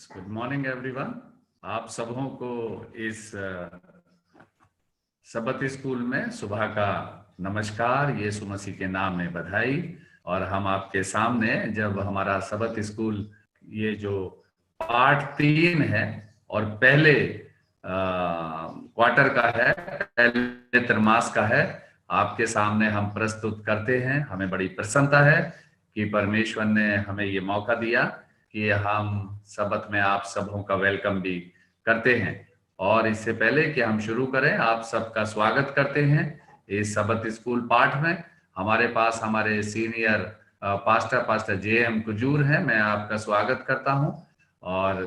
Good morning everyone. आप सबों को इस सबत स्कूल में सुबह का नमस्कार, यीशु मसीह के नाम में बधाई। और हम आपके सामने जब हमारा सबत स्कूल ये जो पार्ट 3 है और पहले क्वार्टर का है, पहले त्रैमास का है, आपके सामने हम प्रस्तुत करते हैं। हमें बड़ी प्रसन्नता है कि परमेश्वर ने हमें ये मौका दिया कि हम सबत में आप सबों का वेलकम भी करते हैं। और इससे पहले कि हम शुरू करें, आप सबका स्वागत करते हैं इस सबत स्कूल पाठ में। हमारे पास हमारे सीनियर पास्टर JM कुजूर हैं, मैं आपका स्वागत करता हूं। और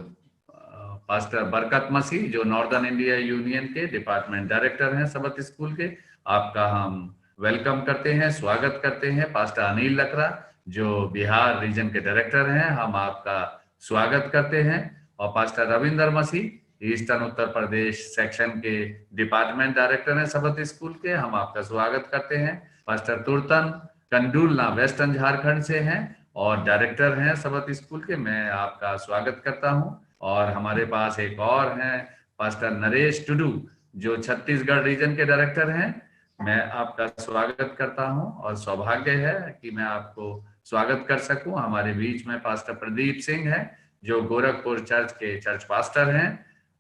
पास्टर बरकत मसीह जो नॉर्दर्न इंडिया यूनियन के डिपार्टमेंट डायरेक्टर हैं सबत स्कूल के, आपका हम वेलकम करते हैं, स्वागत करते हैं। पास्टर अनिल लकड़ा जो बिहार रीजन के डायरेक्टर हैं, हम आपका स्वागत करते हैं। और पास्टर रविंदर मसीह ईस्टर्न उत्तर प्रदेश सेक्शन के डिपार्टमेंट डायरेक्टर हैं सबत स्कूल के, हम आपका स्वागत करते हैं। पास्टर तुर्तन कंडूलना वेस्टर्न झारखंड से हैं और डायरेक्टर हैं सबत स्कूल के, मैं आपका स्वागत करता हूं। और हमारे पास एक और हैं पास्टर नरेश टुडू जो छत्तीसगढ़ रीजन के डायरेक्टर हैं, मैं आपका स्वागत करता हूं। और सौभाग्य है कि मैं आपको स्वागत कर सकूं। हमारे बीच में पास्टर प्रदीप सिंह हैं जो गोरखपुर चर्च के चर्च पास्टर हैं।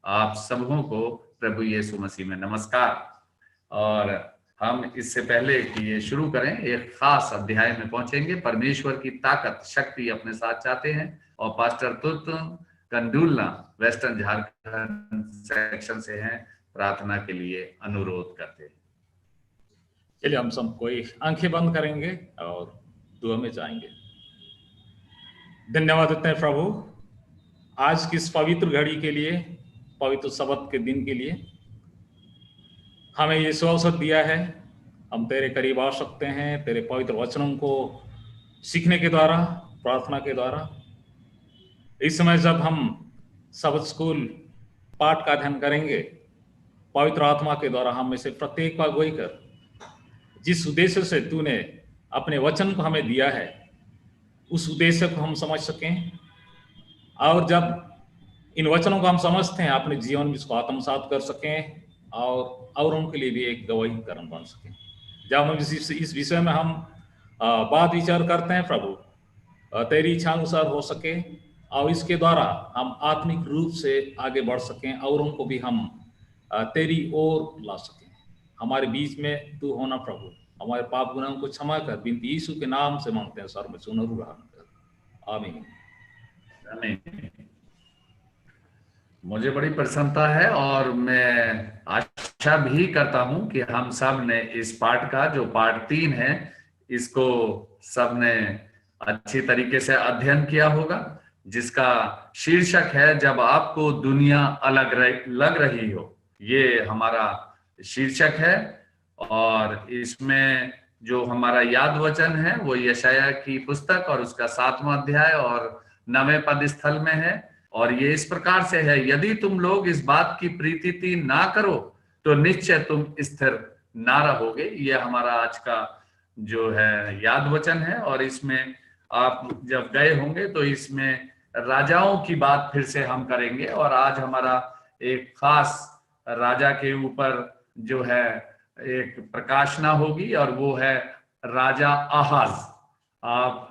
आप सबों को प्रभु यीशु मसीह में नमस्कार। और हम इससे पहले कि ये शुरू करें, एक खास अध्याय में पहुंचेंगे। परमेश्वर की ताकत शक्ति अपने साथ चाहते हैं और pastor Turtan Kandulna western Jharkhand section से हैं, प्रार्थना के लिए अनुरोध करते हैं। चलिए हम सब कोई आंखें बंद करेंगे और दुआ में जाएंगे। धन्यवाद देते हैं प्रभु आज की इस पवित्र घड़ी के लिए, पवित्र सबत के दिन के लिए। हमें ये अवसर दिया है, हम तेरे करीब आ सकते हैं तेरे पवित्र वचनों को सीखने के द्वारा, प्रार्थना के द्वारा। इस समय जब हम सबत स्कूल पाठ का अध्ययन करेंगे, पवित्र आत्मा के द्वारा हम में से प्रत्येक को अगुवाई कर, जिस उद्देश्य से तूने अपने वचन को हमें दिया है उस उद्देश्य को हम समझ सकें। और जब इन वचनों को हम समझते हैं, अपने जीवन में इसको आत्मसात कर सकें और उनके लिए भी एक गवाही कारण बन सकें। जब हम इस विषय में हम बात विचार करते हैं प्रभु, तेरी इच्छा अनुसार हो सके और इसके द्वारा हम आत्मिक रूप से आगे बढ़ सकें और उनको भी हम तेरी ओर ला सकें। हमारे बीच में तू होना प्रभु, हमारे पाप गुनाहों को क्षमा कर, बिनती यीशु के नाम से मांगते हैं, सर में सुन ग्रहण कर, आमीन। मुझे बड़ी प्रसन्नता है और मैं आशा भी करता हूं कि हम सब ने इस पाठ का जो पार्ट 3 है इसको सब ने अच्छी तरीके से अध्ययन किया होगा, जिसका शीर्षक है जब आपको दुनिया अलग लग रही हो। ये हमारा शीर्षक है। और इसमें जो हमारा याद वचन है वो यशायाह की पुस्तक और उसका 7वां अध्याय और 9वें पद स्थल में है। और ये इस प्रकार से है, यदि तुम लोग इस बात की प्रीति ना करो तो निश्चय तुम स्थिर ना रहोगे। ये हमारा आज का जो है याद वचन है। और इसमें आप जब गए होंगे तो इसमें राजाओं की बात फिर से हम करेंगे। और आज हमारा एक खास राजा के ऊपर जो है एक प्रकाशना होगी और वो है राजा आहाज। आप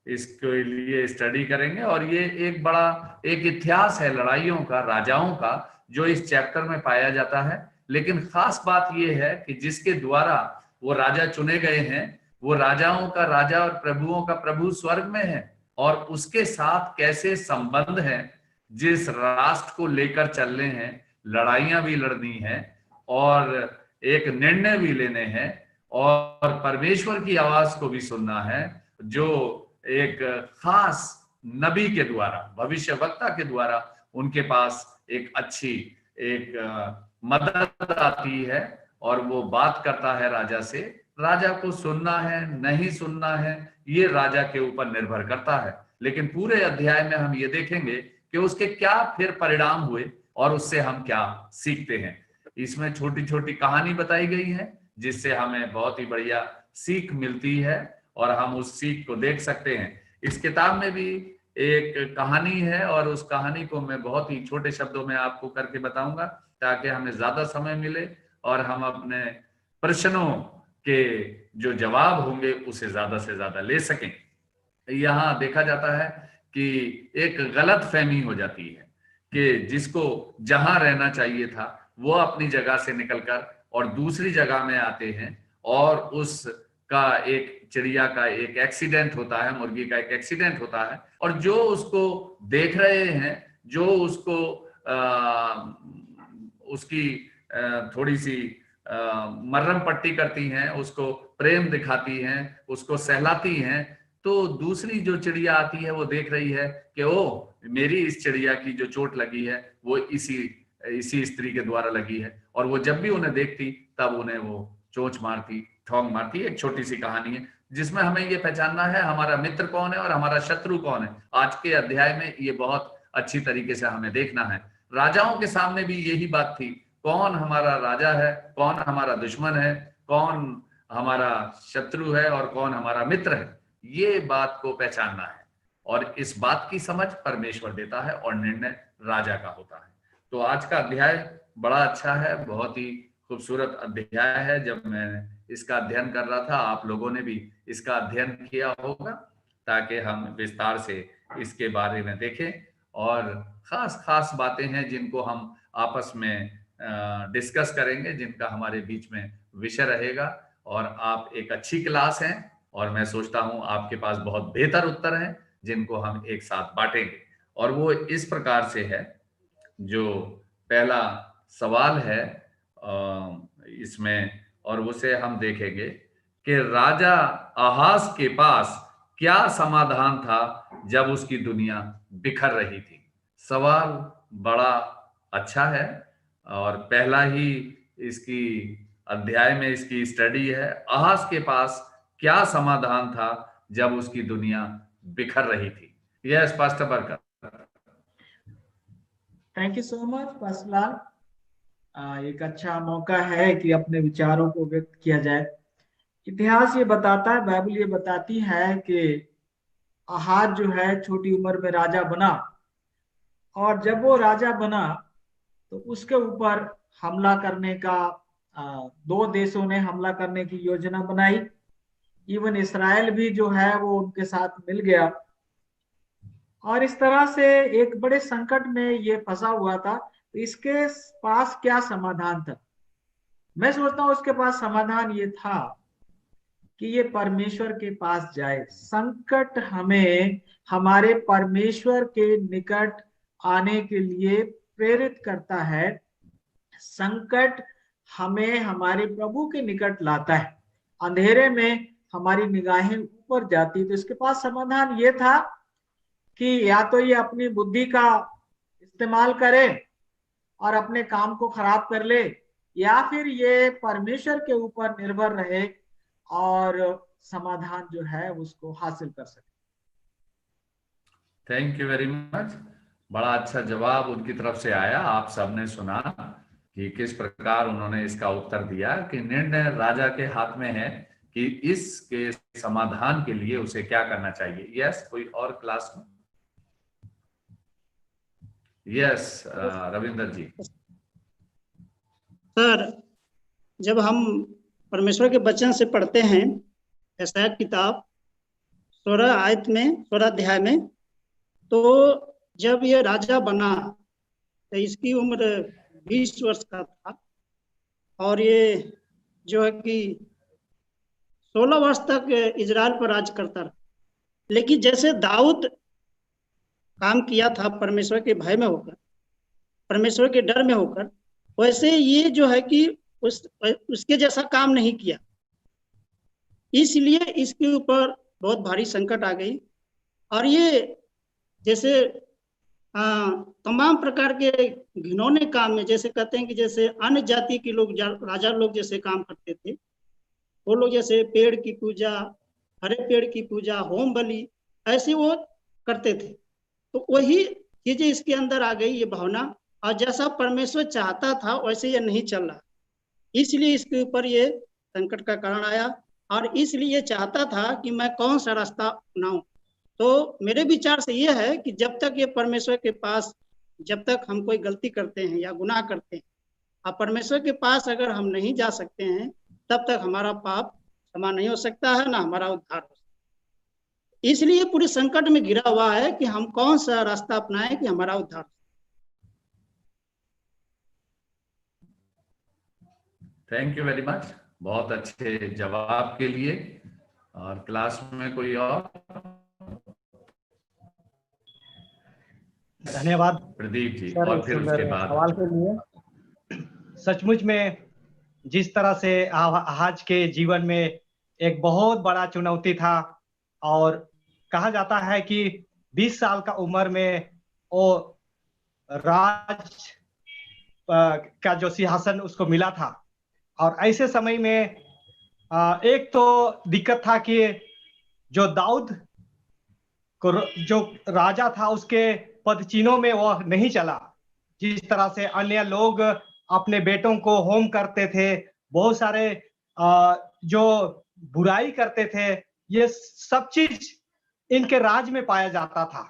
इसके लिए स्टडी करेंगे और ये एक बड़ा एक इतिहास है लड़ाइयों का, राजाओं का, जो इस चैप्टर में पाया जाता है। लेकिन खास बात ये है कि जिसके द्वारा वो राजा चुने गए हैं, वो राजाओं का राजा और प्रभुओं का प्रभु स्वर्ग में है। और उसके साथ कैसे संबंध है, जिस राष्ट्र को लेकर चलने हैं, लड़ाइयां भी लड़नी है और एक निर्णय भी लेने हैं और परमेश्वर की आवाज को भी सुनना है, जो एक खास नबी के द्वारा, भविष्यवक्ता के द्वारा उनके पास एक अच्छी एक मदद आती है और वो बात करता है राजा से। राजा को सुनना है नहीं सुनना है ये राजा के ऊपर निर्भर करता है। लेकिन पूरे अध्याय में हम ये देखेंगे कि उसके क्या फिर परिणाम हुए और उससे हम क्या सीखते हैं। इसमें छोटी छोटी कहानी बताई गई है जिससे हमें बहुत ही बढ़िया सीख मिलती है और हम उस सीख को देख सकते हैं। इस किताब में भी एक कहानी है और उस कहानी को मैं बहुत ही छोटे शब्दों में आपको करके बताऊंगा ताकि हमें ज्यादा समय मिले और हम अपने प्रश्नों के जो जवाब होंगे उसे ज्यादा से ज्यादा ले सकें। यहाँ देखा जाता है कि एक गलत फहमी हो जाती है कि जिसको जहां रहना चाहिए था वो अपनी जगह से निकलकर और दूसरी जगह में आते हैं और उसका एक चिड़िया का एक एक्सीडेंट होता है, मुर्गी का एक एक्सीडेंट होता है और जो उसको देख रहे हैं, जो उसको उसकी थोड़ी सी मर्रम पट्टी करती हैं, उसको प्रेम दिखाती हैं, उसको सहलाती हैं, तो दूसरी जो चिड़िया आती है वो देख रही है कि ओ मेरी इस चिड़िया की जो चोट लगी है वो इसी स्त्री के द्वारा लगी है, और वो जब भी उन्हें देखती तब उन्हें वो चोंच मारती, ठोंग मारती। एक छोटी सी कहानी है जिसमें हमें ये पहचानना है हमारा मित्र कौन है और हमारा शत्रु कौन है। आज के अध्याय में ये बहुत अच्छी तरीके से हमें देखना है। राजाओं के सामने भी यही बात थी, कौन हमारा राजा है, कौन हमारा दुश्मन है, कौन हमारा शत्रु है और कौन हमारा मित्र है, ये बात को पहचानना है। और इस बात की समझ परमेश्वर देता है और निर्णय राजा का होता है। तो आज का अध्याय बड़ा अच्छा है, बहुत ही खूबसूरत अध्याय है। जब मैं इसका अध्ययन कर रहा था आप लोगों ने भी इसका अध्ययन किया होगा ताकि हम विस्तार से इसके बारे में देखें और खास खास बातें हैं जिनको हम आपस में डिस्कस करेंगे, जिनका हमारे बीच में विषय रहेगा। और आप एक अच्छी क्लास हैं और मैं सोचता हूं आपके पास बहुत बेहतर उत्तर हैं जिनको हम एक साथ बांटेंगे। और वो इस प्रकार से है, जो पहला सवाल है इसमें, और उसे हम देखेंगे कि राजा आहाज के पास क्या समाधान था जब उसकी दुनिया बिखर रही थी। सवाल बड़ा अच्छा है और पहला ही इसकी अध्याय में इसकी स्टडी है, आहाज के पास क्या समाधान था जब उसकी दुनिया बिखर रही थी। यस पास्टर बरकत। Thank you so much pastor. एक अच्छा मौका है कि अपने विचारों को व्यक्त किया जाए। इतिहास ये बताता है, बाइबल ये बताती है कि आहाज जो है छोटी उम्र में राजा बना, और जब वो राजा बना तो उसके ऊपर हमला करने का दो देशों ने हमला करने की योजना बनाई। इवन इसराइल भी जो है वो उनके साथ मिल गया, और इस तरह से एक बड़े संकट में ये फंसा हुआ था। तो इसके पास क्या समाधान था? मैं सोचता हूँ उसके पास समाधान ये था कि ये परमेश्वर के पास जाए। संकट हमें हमारे परमेश्वर के निकट आने के लिए प्रेरित करता है। संकट हमें हमारे प्रभु के निकट लाता है। अंधेरे में हमारी निगाहें ऊपर जाती, तो इसके पास समाधान ये था कि या तो ये अपनी बुद्धि का इस्तेमाल करे और अपने काम को खराब कर ले, या फिर ये परमेश्वर के ऊपर निर्भर रहे और समाधान जो है उसको हासिल कर सके। Thank you very much. बड़ा अच्छा जवाब उनकी तरफ से आया। आप सबने सुना कि किस प्रकार उन्होंने इसका उत्तर दिया कि निर्णय राजा के हाथ में है कि इसके समाधान के लिए उसे क्या करना चाहिए। यस, कोई और क्लास में? यस, रविंदर जी। सर, जब हम परमेश्वर के वचन से पढ़ते हैं यशायाह किताब 16 आयत में, 16 अध्याय में, तो जब ये राजा बना तो इसकी उम्र 20 वर्ष का था और ये जो है कि 16 वर्ष तक इजराइल पर राज करता रहा। लेकिन जैसे दाऊद काम किया था परमेश्वर के भय में होकर, परमेश्वर के डर में होकर, वैसे ये जो है कि उसके जैसा काम नहीं किया, इसलिए इसके ऊपर बहुत भारी संकट आ गई। और ये जैसे तमाम प्रकार के घिनौने काम में, जैसे कहते हैं कि जैसे अन्य जाति के लोग, राजा लोग जैसे काम करते थे, वो लोग जैसे पेड़ की पूजा, हरे पेड़ की पूजा, होम बलि, ऐसे वो करते थे। तो वही चीजें इसके अंदर आ गई, ये भावना, और जैसा परमेश्वर चाहता था वैसे ये नहीं चल रहा, इसलिए इसके ऊपर ये संकट का कारण आया। और इसलिए चाहता था कि मैं कौन सा रास्ता अपनाऊं। तो मेरे विचार से ये है कि जब तक ये परमेश्वर के पास, जब तक हम कोई गलती करते हैं या गुनाह करते हैं, अब परमेश्वर के पास अगर हम नहीं जा सकते हैं, तब तक हमारा पाप क्षमा नहीं हो सकता है, ना हमारा उद्धार हो सकता है। इसलिए पूरे संकट में घिरा हुआ है कि हम कौन सा रास्ता अपनाएं कि हमारा उद्धार। थैंक यू वेरी मच, बहुत अच्छे जवाब के लिए। और क्लास में कोई और? धन्यवाद प्रदीप जी, सर और इस फिर सुंदर उसके बाद सवाल के लिए। सचमुच में जिस तरह से आज के जीवन में एक बहुत बड़ा चुनौती था, और कहा जाता है कि 20 साल का उम्र में वो राज का जो सिंहासन उसको मिला था। और ऐसे समय में एक तो दिक्कत था कि जो दाऊद को जो राजा था उसके पदचिन्हों में वह नहीं चला। जिस तरह से अन्य लोग अपने बेटों को होम करते थे, बहुत सारे जो बुराई करते थे, ये सब चीज इनके राज में पाया जाता था।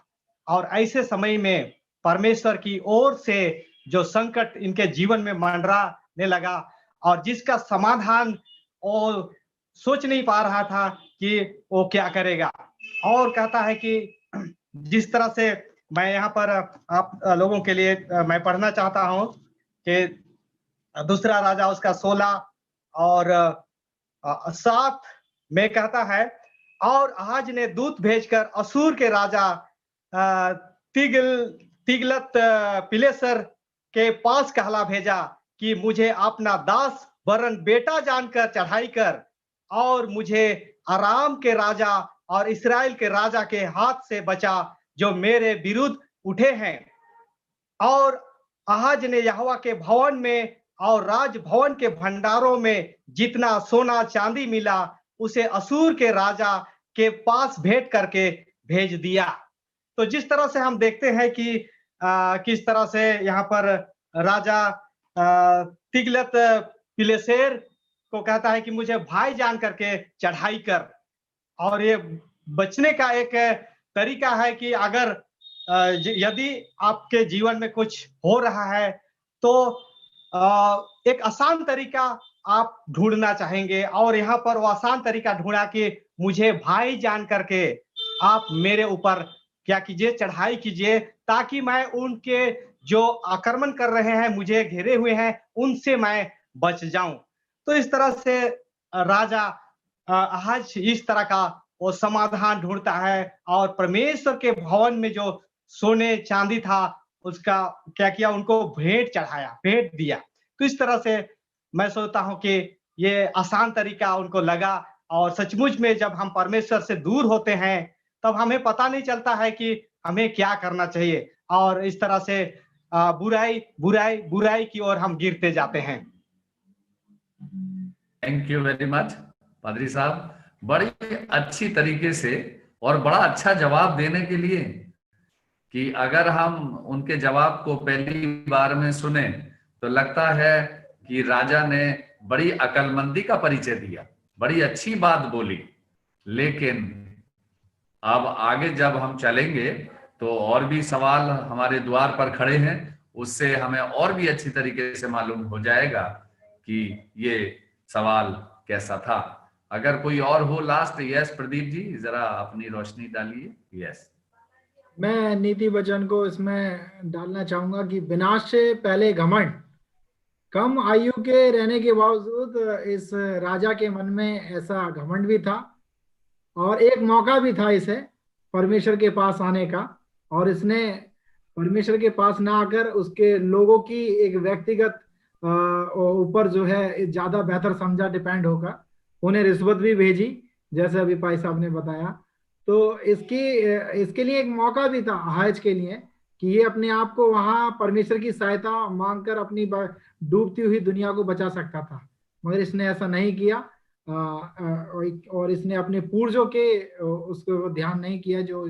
और ऐसे समय में परमेश्वर की ओर से जो संकट इनके जीवन में मंडराने लगा, और जिसका समाधान वो सोच नहीं पा रहा था कि वो क्या करेगा। और कहता है कि जिस तरह से मैं यहाँ पर आप लोगों के लिए मैं पढ़ना चाहता हूँ कि दूसरा राजा उसका 16 और 7 में कहता है, और आज ने दूत भेजकर असूर के राजा तिगलत पिलेसर के पास कहला भेजा कि मुझे अपना दास वरन बेटा जानकर चढ़ाई कर, और मुझे आराम के राजा और इस्राएल के राजा के हाथ से बचा जो मेरे विरुद्ध उठे हैं। और आहाज ने यहोवा के भवन में और राजभवन के भंडारों में जितना सोना चांदी मिला उसे असूर के राजा के पास भेंट करके भेज दिया। तो जिस तरह से हम देखते हैं कि किस तरह से यहाँ पर राजा तिगलत पिलेसेर को कहता है कि मुझे भाई जान करके चढ़ाई कर। और ये बचने का एक तरीका है कि अगर यदि आपके जीवन में कुछ हो रहा है तो एक आसान तरीका आप ढूंढना चाहेंगे, और यहाँ पर वो आसान तरीका ढूंढा कि मुझे भाई जान करके आप मेरे ऊपर क्या कीजिए, चढ़ाई कीजिए, ताकि मैं उनके जो आक्रमण कर रहे हैं, मुझे घेरे हुए हैं, उनसे मैं बच जाऊं। तो इस तरह से राजा आज इस तरह का वो समाधान ढूंढता है, और परमेश्वर के भवन में जो सोने चांदी था उसका क्या किया, उनको भेंट चढ़ाया, भेंट दिया। तो इस तरह से मैं सोचता हूं कि ये आसान तरीका उनको लगा। और सचमुच में जब हम परमेश्वर से दूर होते हैं तब हमें पता नहीं चलता है कि हमें क्या करना चाहिए, और इस तरह से बुराई बुराई बुराई की ओर हम गिरते जाते हैं। थैंक यू वेरी मच पादरी साहब, बड़ी अच्छी तरीके से और बड़ा अच्छा जवाब देने के लिए कि अगर हम उनके जवाब को पहली बार में सुने तो लगता है कि राजा ने बड़ी अक्लमंदी का परिचय दिया, बड़ी अच्छी बात बोली। लेकिन अब आगे जब हम चलेंगे तो और भी सवाल हमारे द्वार पर खड़े हैं, उससे हमें और भी अच्छी तरीके से मालूम हो जाएगा कि ये सवाल कैसा था। अगर कोई और हो लास्ट? यस प्रदीप जी, जरा अपनी रोशनी डालिए। यस, मैं नीति वचन को इसमें डालना चाहूंगा कि विनाश से पहले घमंड। कम आयु के रहने के बावजूद इस राजा के मन में ऐसा घमंड भी था, और एक मौका भी था इसे परमेश्वर के पास आने का, और इसने परमेश्वर के पास ना आकर उसके लोगों की एक व्यक्तिगत ऊपर जो है ज्यादा बेहतर समझा, डिपेंड होकर उन्हें रिश्वत भी भेजी, जैसे अभी भाई साहब ने बताया। तो इसके लिए एक मौका भी था हाज के लिए कि ये अपने आप को वहां परमेश्वर की सहायता मांगकर अपनी डूबती हुई दुनिया को बचा सकता था, मगर इसने ऐसा नहीं किया। और इसने अपने पूर्वजों के उसको ध्यान नहीं किया, जो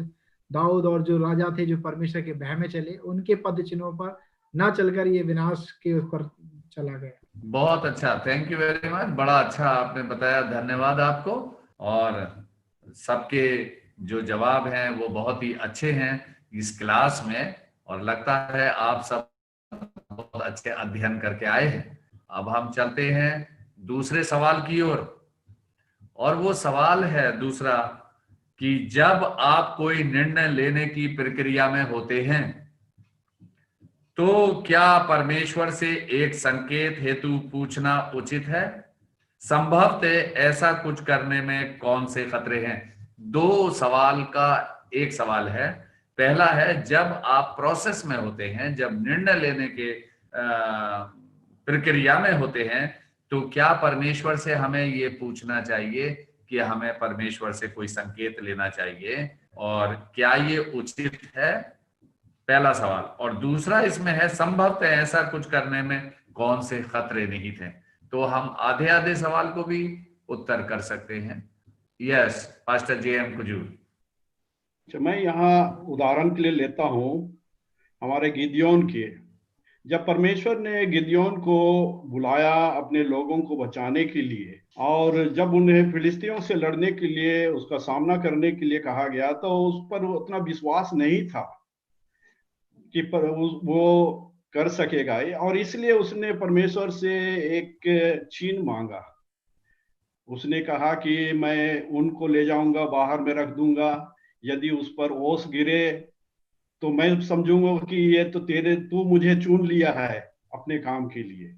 दाऊद और जो राजा थे जो परमेश्वर के भय में चले, उनके पद चिन्हों पर ना चलकर ये विनाश के ऊपर चला गया। बहुत अच्छा, थैंक यू वेरी मच, बड़ा अच्छा आपने बताया, धन्यवाद आपको। और सबके जो जवाब हैं वो बहुत ही अच्छे हैं इस क्लास में, और लगता है आप सब बहुत अच्छे अध्ययन करके आए हैं। अब हम चलते हैं दूसरे सवाल की ओर, और वो सवाल है दूसरा कि जब आप कोई निर्णय लेने की प्रक्रिया में होते हैं तो क्या परमेश्वर से एक संकेत हेतु पूछना उचित है? संभवतः ऐसा कुछ करने में कौन से खतरे हैं? दो सवाल का एक सवाल है। पहला है, जब आप प्रोसेस में होते हैं, जब निर्णय लेने के प्रक्रिया में होते हैं, तो क्या परमेश्वर से हमें ये पूछना चाहिए कि हमें परमेश्वर से कोई संकेत लेना चाहिए, और क्या ये उचित है? पहला सवाल। और दूसरा इसमें है, संभवतः ऐसा कुछ करने में कौन से खतरे नहीं थे? तो हम आधे आधे सवाल को भी उत्तर कर सकते हैं। Yes, pastor JM Kujur. मैं यहाँ उदाहरण के लिए लेता हूँ हमारे गिदयोन के। जब परमेश्वर ने गिदयोन को बुलाया अपने लोगों को बचाने के लिए, और जब उन्हें फिलिस्तीयों से लड़ने के लिए, उसका सामना करने के लिए कहा गया, तो उस पर उतना विश्वास नहीं था कि वो कर सकेगा, और इसलिए उसने परमेश्वर से एक चिन्ह मांगा। उसने कहा कि मैं उनको ले जाऊंगा, बाहर में रख दूंगा, यदि उस पर ओस गिरे तो मैं समझूंगा कि ये तो तू मुझे चुन लिया है अपने काम के लिए।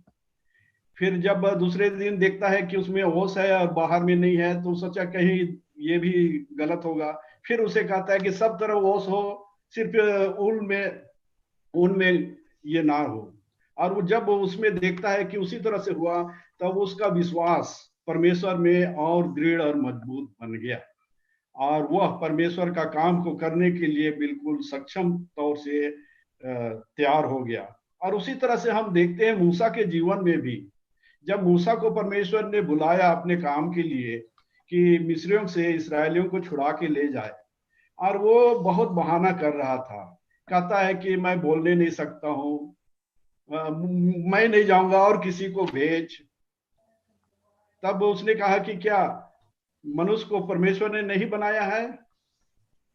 फिर जब दूसरे दिन देखता है कि उसमें ओस है और बाहर में नहीं है, तो सोचा कहीं ये भी गलत होगा। फिर उसे कहता है कि सब तरफ ओस हो, सिर्फ ऊन में ये ना हो। और वो जब उसमें देखता है कि उसी तरह से हुआ, तब उसका विश्वास परमेश्वर में और दृढ़ और मजबूत बन गया, और वह परमेश्वर का काम को करने के लिए बिल्कुल सक्षम तौर से तैयार हो गया। और उसी तरह से हम देखते हैं मूसा के जीवन में भी, जब मूसा को परमेश्वर ने बुलाया अपने काम के लिए कि मिस्रियों से इसराइलियों को छुड़ा के ले जाए, और वो बहुत बहाना कर रहा था। कहता है कि मैं बोलने नहीं सकता हूँ, मैं नहीं जाऊंगा, और किसी को भेज। तब उसने कहा कि क्या मनुष्य को परमेश्वर ने नहीं बनाया है,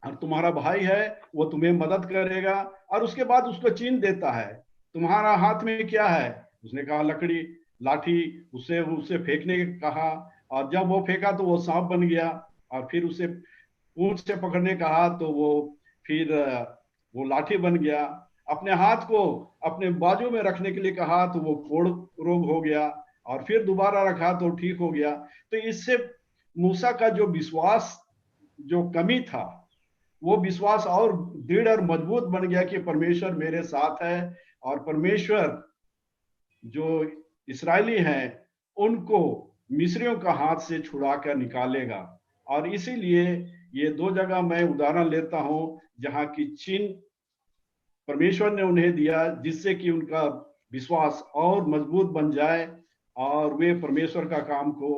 और तुम्हारा भाई है, वो तुम्हें मदद करेगा। और उसके बाद उसको चिन्ह देता है, तुम्हारा हाथ में क्या है? उसने कहा लकड़ी, लाठी। उसे फेंकने कहा, और जब वो फेंका तो वो सांप बन गया। और फिर उसे पूंछ से पकड़ने कहा तो वो लाठी बन गया। अपने हाथ को अपने बाजू में रखने के लिए कहा तो वो कोढ़ रोग हो गया, और फिर दोबारा रखा तो ठीक हो गया। तो इससे मूसा का जो विश्वास, जो कमी था, वो विश्वास और दृढ़ और मजबूत बन गया कि परमेश्वर मेरे साथ है, और परमेश्वर जो इस्राएली हैं उनको मिस्रियों का हाथ से छुड़ा कर निकालेगा। और इसीलिए ये दो जगह मैं उदाहरण लेता हूं जहां की चिन्ह परमेश्वर ने उन्हें दिया, जिससे कि उनका विश्वास और मजबूत बन जाए और वे परमेश्वर का काम को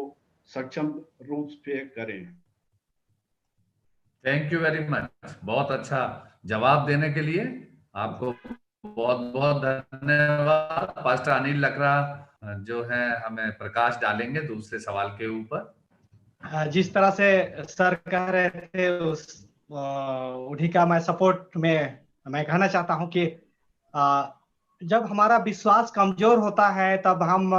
सक्षम रूप से करें। Thank you very much. बहुत अच्छा जवाब देने के लिए आपको बहुत बहुत धन्यवाद। पास्टर अनिल लकड़ा जो है हमें प्रकाश डालेंगे दूसरे सवाल के ऊपर। जिस तरह से सर कह रहे थे उन्हीं का मैं सपोर्ट में मैं कहना चाहता हूं कि जब हमारा विश्वास कमजोर होता है तब हम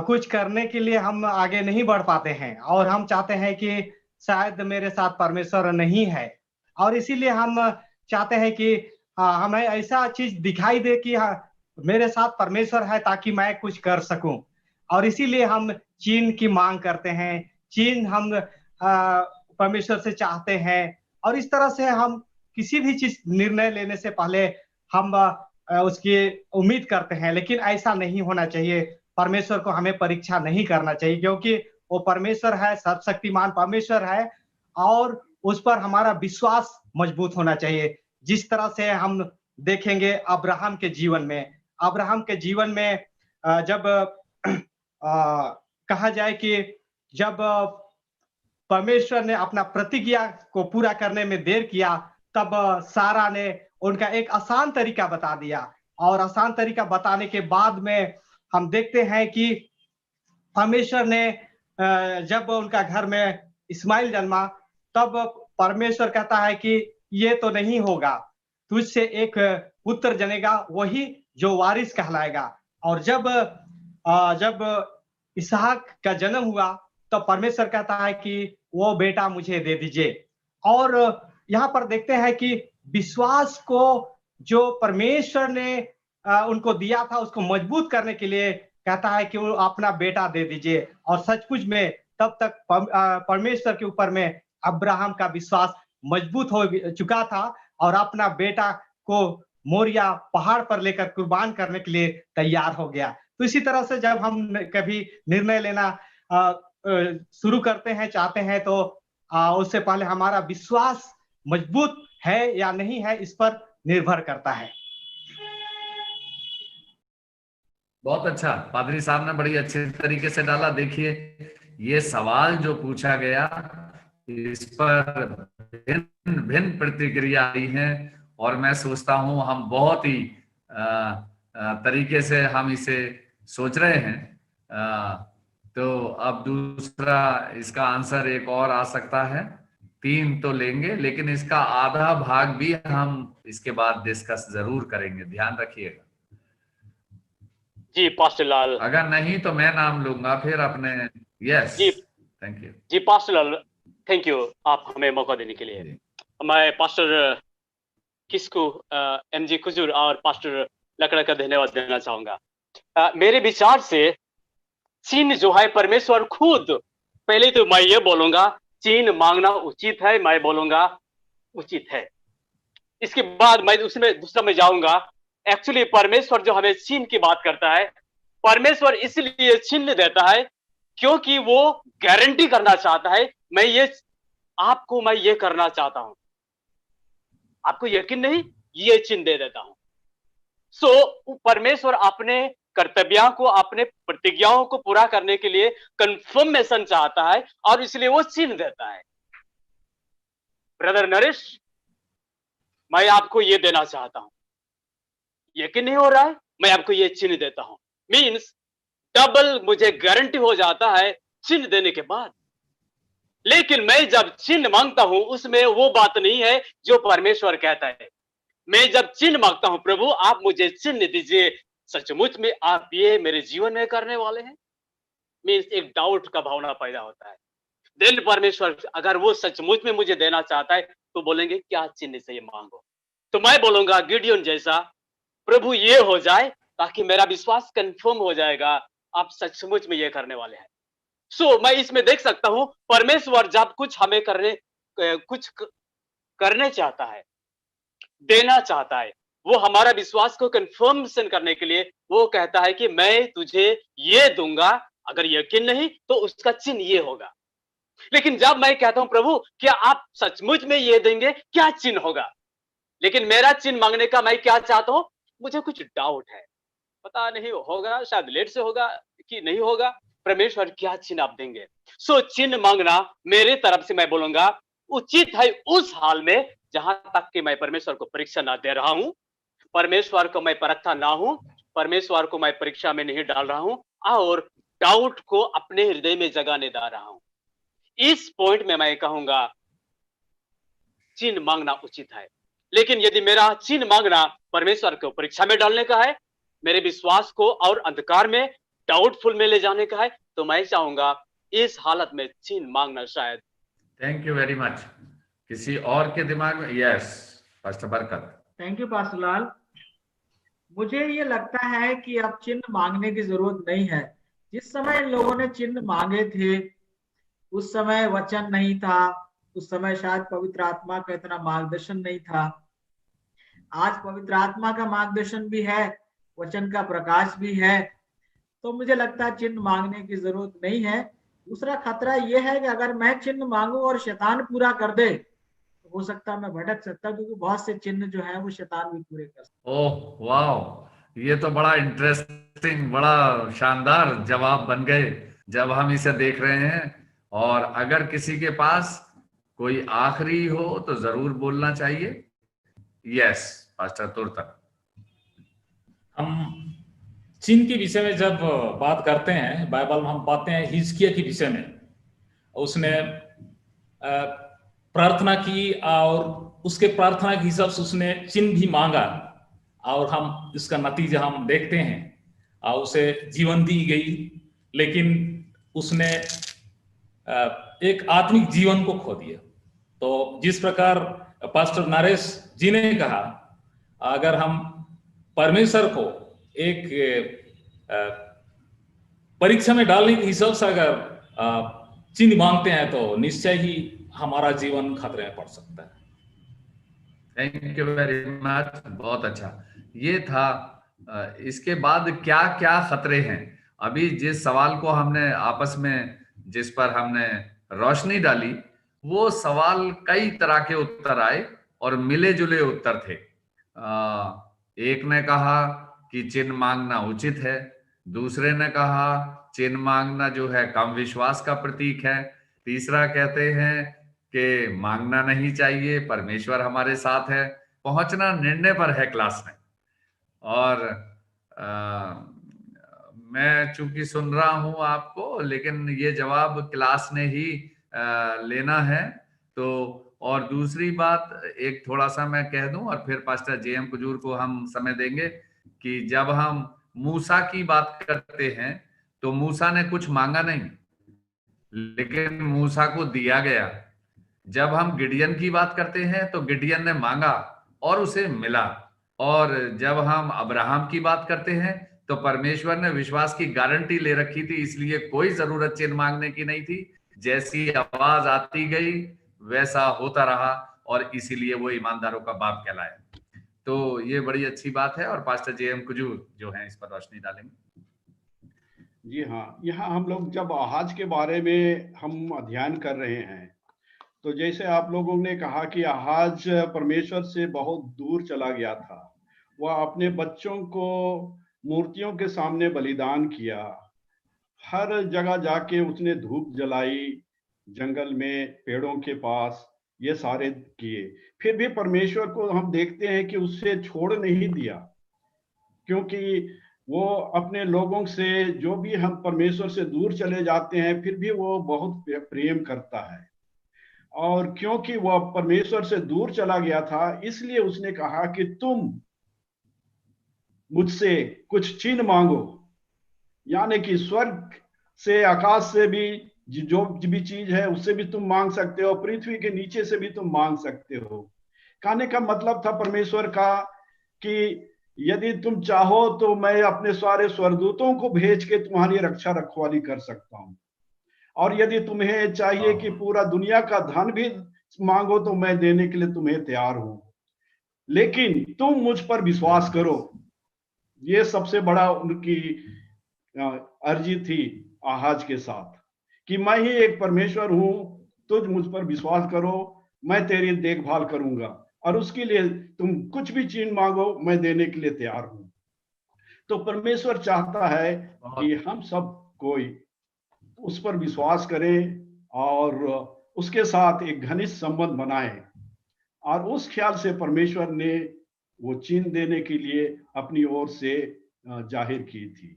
कुछ करने के लिए हम आगे नहीं बढ़ पाते हैं, और हम चाहते हैं कि शायद मेरे साथ परमेश्वर नहीं है, और इसीलिए हम चाहते हैं कि हमें ऐसा चीज दिखाई दे कि मेरे साथ परमेश्वर है ताकि मैं कुछ कर सकूं। और इसीलिए हम चिन्ह की मांग करते हैं, चिन्ह हम परमेश्वर से चाहते हैं, और इस तरह से हम किसी भी चीज निर्णय लेने से पहले हम उसकी उम्मीद करते हैं। लेकिन ऐसा नहीं होना चाहिए, परमेश्वर को हमें परीक्षा नहीं करना चाहिए, क्योंकि वो परमेश्वर है, सर्वशक्तिमान परमेश्वर है, और उस पर हमारा विश्वास मजबूत होना चाहिए। जिस तरह से हम देखेंगे अब्राहम के जीवन में जब कहा जाए कि जब परमेश्वर ने अपना प्रतिज्ञा को पूरा करने में देर किया, तब सारा ने उनका एक आसान तरीका बता दिया, और आसान तरीका बताने के बाद में हम देखते हैं कि परमेश्वर ने जब उनका घर में इस्माइल जन्मा, तब परमेश्वर कहता है कि ये तो नहीं होगा, तुझसे एक पुत्र जनेगा, वही जो वारिस कहलाएगा। और जब इसहाक का जन्म हुआ तो परमेश्वर कहता है कि वो बेटा मुझे दे दीजिए। और यहाँ पर देखते हैं कि विश्वास को जो परमेश्वर ने उनको दिया था उसको मजबूत करने के लिए कहता है कि वो अपना बेटा दे दीजिए। और सचमुच में तब तक परमेश्वर के ऊपर में अब्राहम का विश्वास मजबूत हो चुका था और अपना बेटा को मोरिया पहाड़ पर लेकर कुर्बान करने के लिए तैयार हो गया। तो इसी तरह से जब हम कभी निर्णय लेना शुरू करते हैं, चाहते हैं, तो उससे पहले हमारा विश्वास मजबूत है या नहीं है, इस पर निर्भर करता है। बहुत अच्छा, पादरी साहब ने बड़ी अच्छे तरीके से डाला। देखिए, ये सवाल जो पूछा गया, इस पर भिन्न भिन्न प्रतिक्रिया आई है और मैं सोचता हूं हम बहुत ही तरीके से हम इसे सोच रहे हैं। तो अब दूसरा इसका आंसर एक और आ सकता है। 3 तो लेंगे, लेकिन इसका आधा भाग भी हम इसके बाद डिस्कस जरूर करेंगे, ध्यान रखिएगा। जी पास्टर लाल, अगर नहीं तो मैं नाम लूंगा फिर अपने। Yes ji, thank you. जी पास्टर लाल, थैंक यू आप हमें मौका देने के लिए। मैं पास्टर किस्कू, एमजी कुजूर और पास्टर लकड़ा का धन्यवाद देना चाहूंगा। मेरे विचार से चिन्ह जो है परमेश्वर खुद, पहले तो मैं ये बोलूंगा चिन्ह मांगना उचित है, मैं बोलूंगा उचित है। इसके बाद मैं उसमें दूसरा में जाऊंगा। एक्चुअली परमेश्वर जो हमें चिन्ह की बात करता है, परमेश्वर इसलिए चिन्ह देता है क्योंकि वो गारंटी करना चाहता है, मैं ये करना चाहता हूं, आपको यकीन नहीं, ये चिन्ह दे देता हूं। सो परमेश्वर अपने कर्तव्यों को, अपने प्रतिज्ञाओं को पूरा करने के लिए कंफर्मेशन चाहता है और इसलिए वो चिन्ह देता है। ब्रदर नरेश, मैं आपको ये देना चाहता हूं, यकीन नहीं हो रहा है, मैं आपको ये चिन्ह देता हूं। मीन्स डबल मुझे गारंटी हो जाता है चिन्ह देने के बाद। लेकिन मैं जब चिन्ह मांगता हूं उसमें वो बात नहीं है जो परमेश्वर कहता है। मैं जब चिन्ह मांगता हूं, प्रभु आप मुझे चिन्ह दीजिए, सचमुच में आप ये मेरे जीवन में करने वाले हैं, मीन्स एक डाउट का भावना पैदा होता है। देन परमेश्वर अगर वो सचमुच में मुझे देना चाहता है तो बोलेंगे क्या चिन्ह से ये मांगो, तो मैं बोलूंगा गिडियोन जैसा, प्रभु ये हो जाए ताकि मेरा विश्वास कंफर्म हो जाएगा आप सचमुच में ये करने वाले हैं। सो मैं इसमें देख सकता हूं परमेश्वर जब कुछ हमें करने चाहता है, देना चाहता है, वो हमारा विश्वास को कंफर्मेशन करने के लिए वो कहता है कि मैं तुझे ये दूंगा, अगर यकीन नहीं तो उसका चिन्ह ये होगा। लेकिन जब मैं कहता हूं प्रभु क्या आप सचमुच में ये देंगे, क्या चिन्ह होगा, लेकिन मेरा चिन्ह मांगने का मैं क्या चाहता हूं, मुझे कुछ डाउट है, पता नहीं होगा, शायद लेट से होगा कि नहीं होगा, परमेश्वर क्या चिन्ह आप देंगे। सो चिन्ह मांगना मेरे तरफ से मैं बोलूंगा उचित है उस हाल में जहां तक कि मैं परमेश्वर को परीक्षा ना दे रहा हूं, परमेश्वर को मैं परखता ना हूं, परमेश्वर को मैं परीक्षा में नहीं डाल रहा हूं और डाउट को अपने हृदय में जगाने दे रहा हूं। इस पॉइंट में मैं कहूंगा चिन्ह मांगना उचित है। लेकिन यदि मेरा चिन्ह मांगना परमेश्वर को परीक्षा में डालने का है, मेरे विश्वास को और अंधकार में डाउटफुल में ले जाने का है, तो मैं चाहूंगा इस हालत में चिन्ह मांगना शायद। Thank you very much. किसी और के दिमाग में? यस पास्टर बरकत। थैंक यू पास्टर लाल। मुझे ये लगता है कि अब चिन्ह मांगने की जरूरत नहीं है। जिस समय इन लोगों ने चिन्ह मांगे थे उस समय वचन नहीं था, उस समय शायद पवित्र आत्मा का इतना मार्गदर्शन नहीं था। आज पवित्र आत्मा का मार्गदर्शन भी है, वचन का प्रकाश भी है, तो मुझे लगता है चिन्ह मांगने की जरूरत नहीं है। दूसरा खतरा यह है कि अगर मैं चिन्ह मांगू और शैतान पूरा कर दे तो हो सकता है मैं भटक सकता, क्योंकि बहुत से चिन्ह जो है वो शैतान भी पूरे कर सकता। ओह वाह, ये तो बड़ा इंटरेस्टिंग, बड़ा शानदार जवाब बन गए जब हम इसे देख रहे हैं। और अगर किसी के पास कोई आखिरी हो तो जरूर बोलना चाहिए। यस पास्टर तुरतक। हम चिन्ह के विषय में जब बात करते हैं, बाइबल में हम पाते हैं हिजकिय्याह के विषय में, उसने प्रार्थना की और उसके प्रार्थना के हिसाब से उसने चिन्ह भी मांगा और हम इसका नतीजा हम देखते हैं और उसे जीवन दी गई, लेकिन उसने एक आत्मिक जीवन को खो दिया। तो जिस प्रकार पास्टर नरेश जी ने कहा, अगर हम परमेश्वर को एक परीक्षा में डालने के हिसाब से अगर चिन्ह मांगते हैं तो निश्चय ही हमारा जीवन खतरे में पड़ सकता है। थैंक यू वेरी मच, बहुत अच्छा। ये था। इसके बाद क्या क्या खतरे हैं, अभी जिस सवाल को हमने आपस में जिस पर हमने रोशनी डाली, वो सवाल कई तरह के उत्तर आए और मिले जुले उत्तर थे। एक ने कहा कि चिन्ह मांगना उचित है, दूसरे ने कहा चिन्ह मांगना जो है कम विश्वास का प्रतीक है, तीसरा कहते हैं कि मांगना नहीं चाहिए, परमेश्वर हमारे साथ है, पहुंचना निर्णय पर है क्लास में। और मैं चूंकि सुन रहा हूं आपको, लेकिन ये जवाब क्लास ने ही लेना है। तो और दूसरी बात एक थोड़ा सा मैं कह दूं और फिर पास्टर जेएम कुजूर को हम समय देंगे कि जब हम मूसा की बात करते हैं तो मूसा ने कुछ मांगा नहीं, लेकिन मूसा को दिया गया। जब हम गिडियन की बात करते हैं तो गिडियन ने मांगा और उसे मिला। और जब हम अब्राहम की बात करते हैं तो परमेश्वर ने विश्वास की गारंटी ले रखी थी, इसलिए कोई जरूरत चिन्ह मांगने की नहीं थी। जैसी आवाज आती गई वैसा होता रहा और इसीलिए वो ईमानदारों का बाप कहलाया। तो ये बड़ी अच्छी बात है और पास्टर जेएम कुजूर जो है इस पर रोशनी डालेंगे। जी हाँ, यहाँ हम लोग जब आहाज के बारे में हम अध्ययन कर रहे हैं, तो जैसे आप लोगों ने कहा कि आहाज परमेश्वर से बहुत दूर चला गया था, वह अपने बच्चों को मूर्तियों के सामने बलिदान किया, हर जगह जाके उसने धूप जलाई, जंगल में पेड़ों के पास, ये सारे किए, फिर भी परमेश्वर को हम देखते हैं कि उससे छोड़ नहीं दिया, क्योंकि वो अपने लोगों से, जो भी हम परमेश्वर से दूर चले जाते हैं, फिर भी वो बहुत प्रेम करता है। और क्योंकि वह परमेश्वर से दूर चला गया था, इसलिए उसने कहा कि तुम मुझसे कुछ चिन्ह मांगो, यानी कि स्वर्ग से, आकाश से भी जो भी चीज है उससे भी तुम मांग सकते हो, पृथ्वी के नीचे से भी तुम मांग सकते हो। कहने का मतलब था परमेश्वर का कि यदि तुम चाहो तो मैं अपने सारे स्वर्गदूतों को भेज के तुम्हारी रक्षा रखवाली कर सकता हूं, और यदि तुम्हें चाहिए कि पूरा दुनिया का धन भी मांगो तो मैं देने के लिए तुम्हें तैयार हूं, लेकिन तुम मुझ पर विश्वास करो। ये सबसे बड़ा उनकी अर्जी थी आहाज के साथ, कि मैं ही एक परमेश्वर हूं, तुझ मुझ पर विश्वास करो, मैं तेरी देखभाल करूंगा, और उसके लिए तुम कुछ भी चीज मांगो मैं देने के लिए तैयार हूं। तो परमेश्वर चाहता है कि हम सब कोई उस पर विश्वास करें और उसके साथ एक घनिष्ठ संबंध बनाएं, और उस ख्याल से परमेश्वर ने वो चिन्ह देने के लिए अपनी ओर से जाहिर की थी।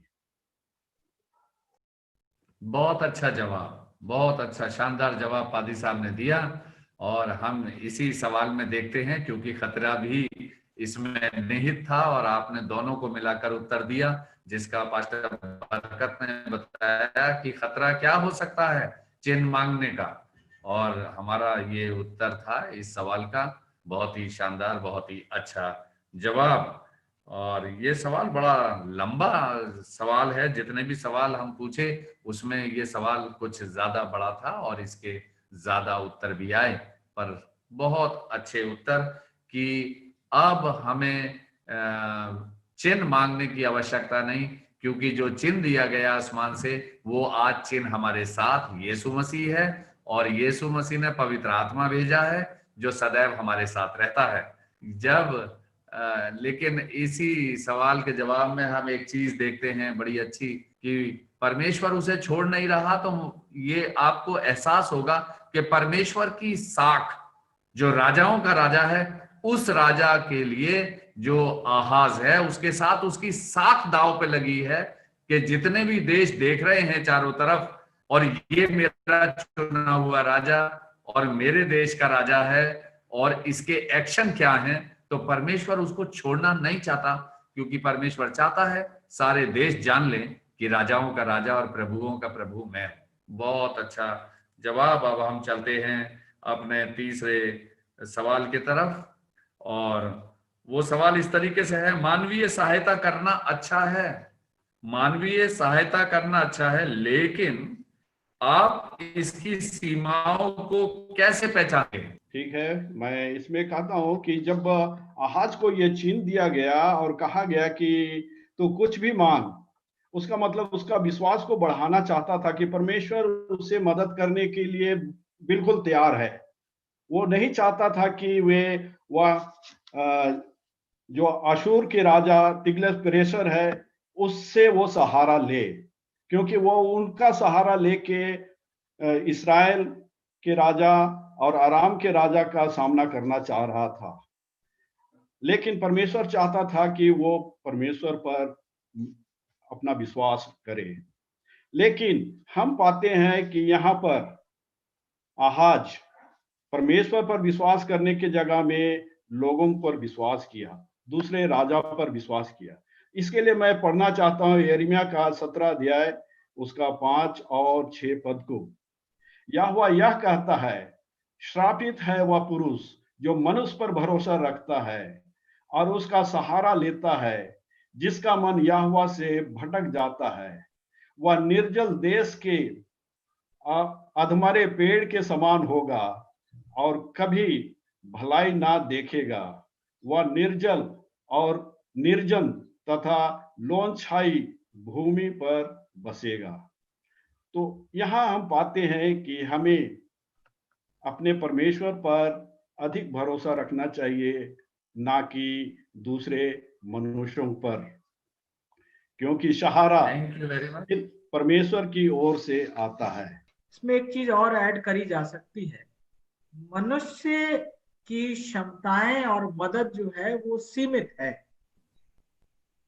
बहुत अच्छा जवाब, बहुत अच्छा शानदार जवाब पादी साहब ने दिया। और हम इसी सवाल में देखते हैं, क्योंकि खतरा भी इसमें निहित था और आपने दोनों को मिलाकर उत्तर दिया, जिसका पास्टर बरकत ने बताया कि खतरा क्या हो सकता है चिन्ह मांगने का, और हमारा ये उत्तर था इस सवाल का। बहुत ही शानदार, बहुत ही अच्छा जवाब। और ये सवाल बड़ा लंबा सवाल है, जितने भी सवाल हम पूछे उसमें ये सवाल कुछ ज्यादा बड़ा था और इसके ज्यादा उत्तर भी आए, पर बहुत अच्छे उत्तर कि अब हमें चिन्ह मांगने की आवश्यकता नहीं, क्योंकि जो चिन्ह दिया गया आसमान से वो आज चिन्ह हमारे साथ यीशु मसीह है, और यीशु मसीह ने पवित्र आत्मा भेजा है जो सदैव हमारे साथ रहता है। जब लेकिन इसी सवाल के जवाब में हम एक चीज देखते हैं बड़ी अच्छी, कि परमेश्वर उसे छोड़ नहीं रहा। तो ये आपको एहसास होगा कि परमेश्वर की साख, जो राजाओं का राजा है, उस राजा के लिए जो आहाज है उसके साथ उसकी साख दांव पे लगी है, कि जितने भी देश देख रहे हैं चारों तरफ, और ये मेरा चुना हुआ राजा और मेरे देश का राजा है और इसके एक्शन क्या हैं, तो परमेश्वर उसको छोड़ना नहीं चाहता, क्योंकि परमेश्वर चाहता है सारे देश जान लें कि राजाओं का राजा और प्रभुओं का प्रभु मैं हूं। बहुत अच्छा जवाब। अब हम चलते हैं अपने तीसरे सवाल की तरफ, और वो सवाल इस तरीके से है, मानवीय सहायता करना अच्छा है। मानवीय सहायता करना अच्छा है, लेकिन आप इसकी सीमाओं को कैसे पहचानें? ठीक है, मैं इसमें कहता हूं कि जब आहाज को यह चिन्ह दिया गया और कहा गया कि तू कुछ भी मांग, उसका मतलब उसका विश्वास को बढ़ाना चाहता था कि परमेश्वर उसे मदद करने के लिए बिल्कुल तैयार है। वो नहीं चाहता था कि वह जो अशूर के राजा तिग्लत-पिलेसर है उससे वो सहारा ले, क्योंकि वो उनका सहारा लेके इस्राएल के राजा और आराम के राजा का सामना करना चाह रहा था। लेकिन परमेश्वर चाहता था कि वो परमेश्वर पर अपना विश्वास करे। लेकिन हम पाते हैं कि यहाँ पर आहाज परमेश्वर पर विश्वास करने की जगह में लोगों पर विश्वास किया, दूसरे राजा पर विश्वास किया। इसके लिए मैं पढ़ना चाहता हूँ यिर्मयाह का 17 अध्याय उसका 5 और 6 पद को। यहोवा यह कहता है, श्रापित है वह पुरुष जो मनुष्य पर भरोसा रखता है और उसका सहारा लेता है, जिसका मन यहोवा से भटक जाता है। वह निर्जल देश के अधमरे पेड़ के समान होगा और कभी भलाई ना देखेगा। वह निर्जल और निर्जन तथा लोनछाई भूमि पर बसेगा। तो यहाँ हम पाते हैं कि हमें अपने परमेश्वर पर अधिक भरोसा रखना चाहिए, ना कि दूसरे मनुष्यों पर, क्योंकि सहारा परमेश्वर की ओर से आता है। इसमें एक चीज और ऐड करी जा सकती है, मनुष्य की क्षमताएं और मदद जो है वो सीमित है।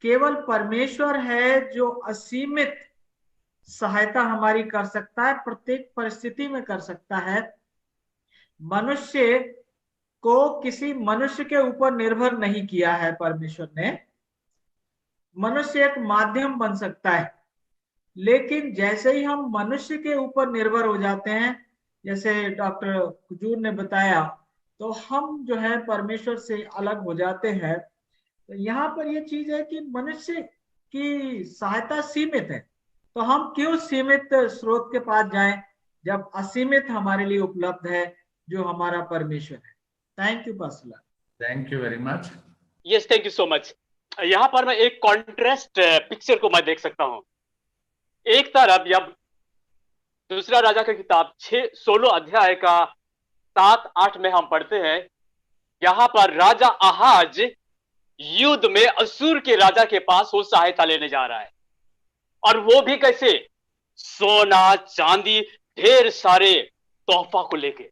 केवल परमेश्वर है जो असीमित सहायता हमारी कर सकता है, प्रत्येक परिस्थिति में कर सकता है। मनुष्य को किसी मनुष्य के ऊपर निर्भर नहीं किया है परमेश्वर ने। मनुष्य एक माध्यम बन सकता है, लेकिन जैसे ही हम मनुष्य के ऊपर निर्भर हो जाते हैं, जैसे डॉक्टर कुजूर ने बताया, तो हम जो है परमेश्वर से अलग हो जाते हैं। तो यहाँ पर ये चीज है कि मनुष्य की सहायता सीमित है, तो हम क्यों सीमित स्रोत के पास जाएं जब असीमित हमारे लिए उपलब्ध है जो हमारा परमेश्वर है। Thank you pastor. Thank you very much. Yes, thank you so much. यहाँ पर मैं एक कॉन्ट्रास्ट पिक्चर को मैं देख सकता हूँ। एक तरफ जब दूसरा राजा का किताब 16 अध्याय का 7-8 में हम पढ़ते हैं, यहाँ पर राजा आहाज युद्ध में असूर के राजा के पास वो सहायता लेने जा रहा है, और वो भी कैसे? सोना चांदी ढेर सारे तोहफा को लेके।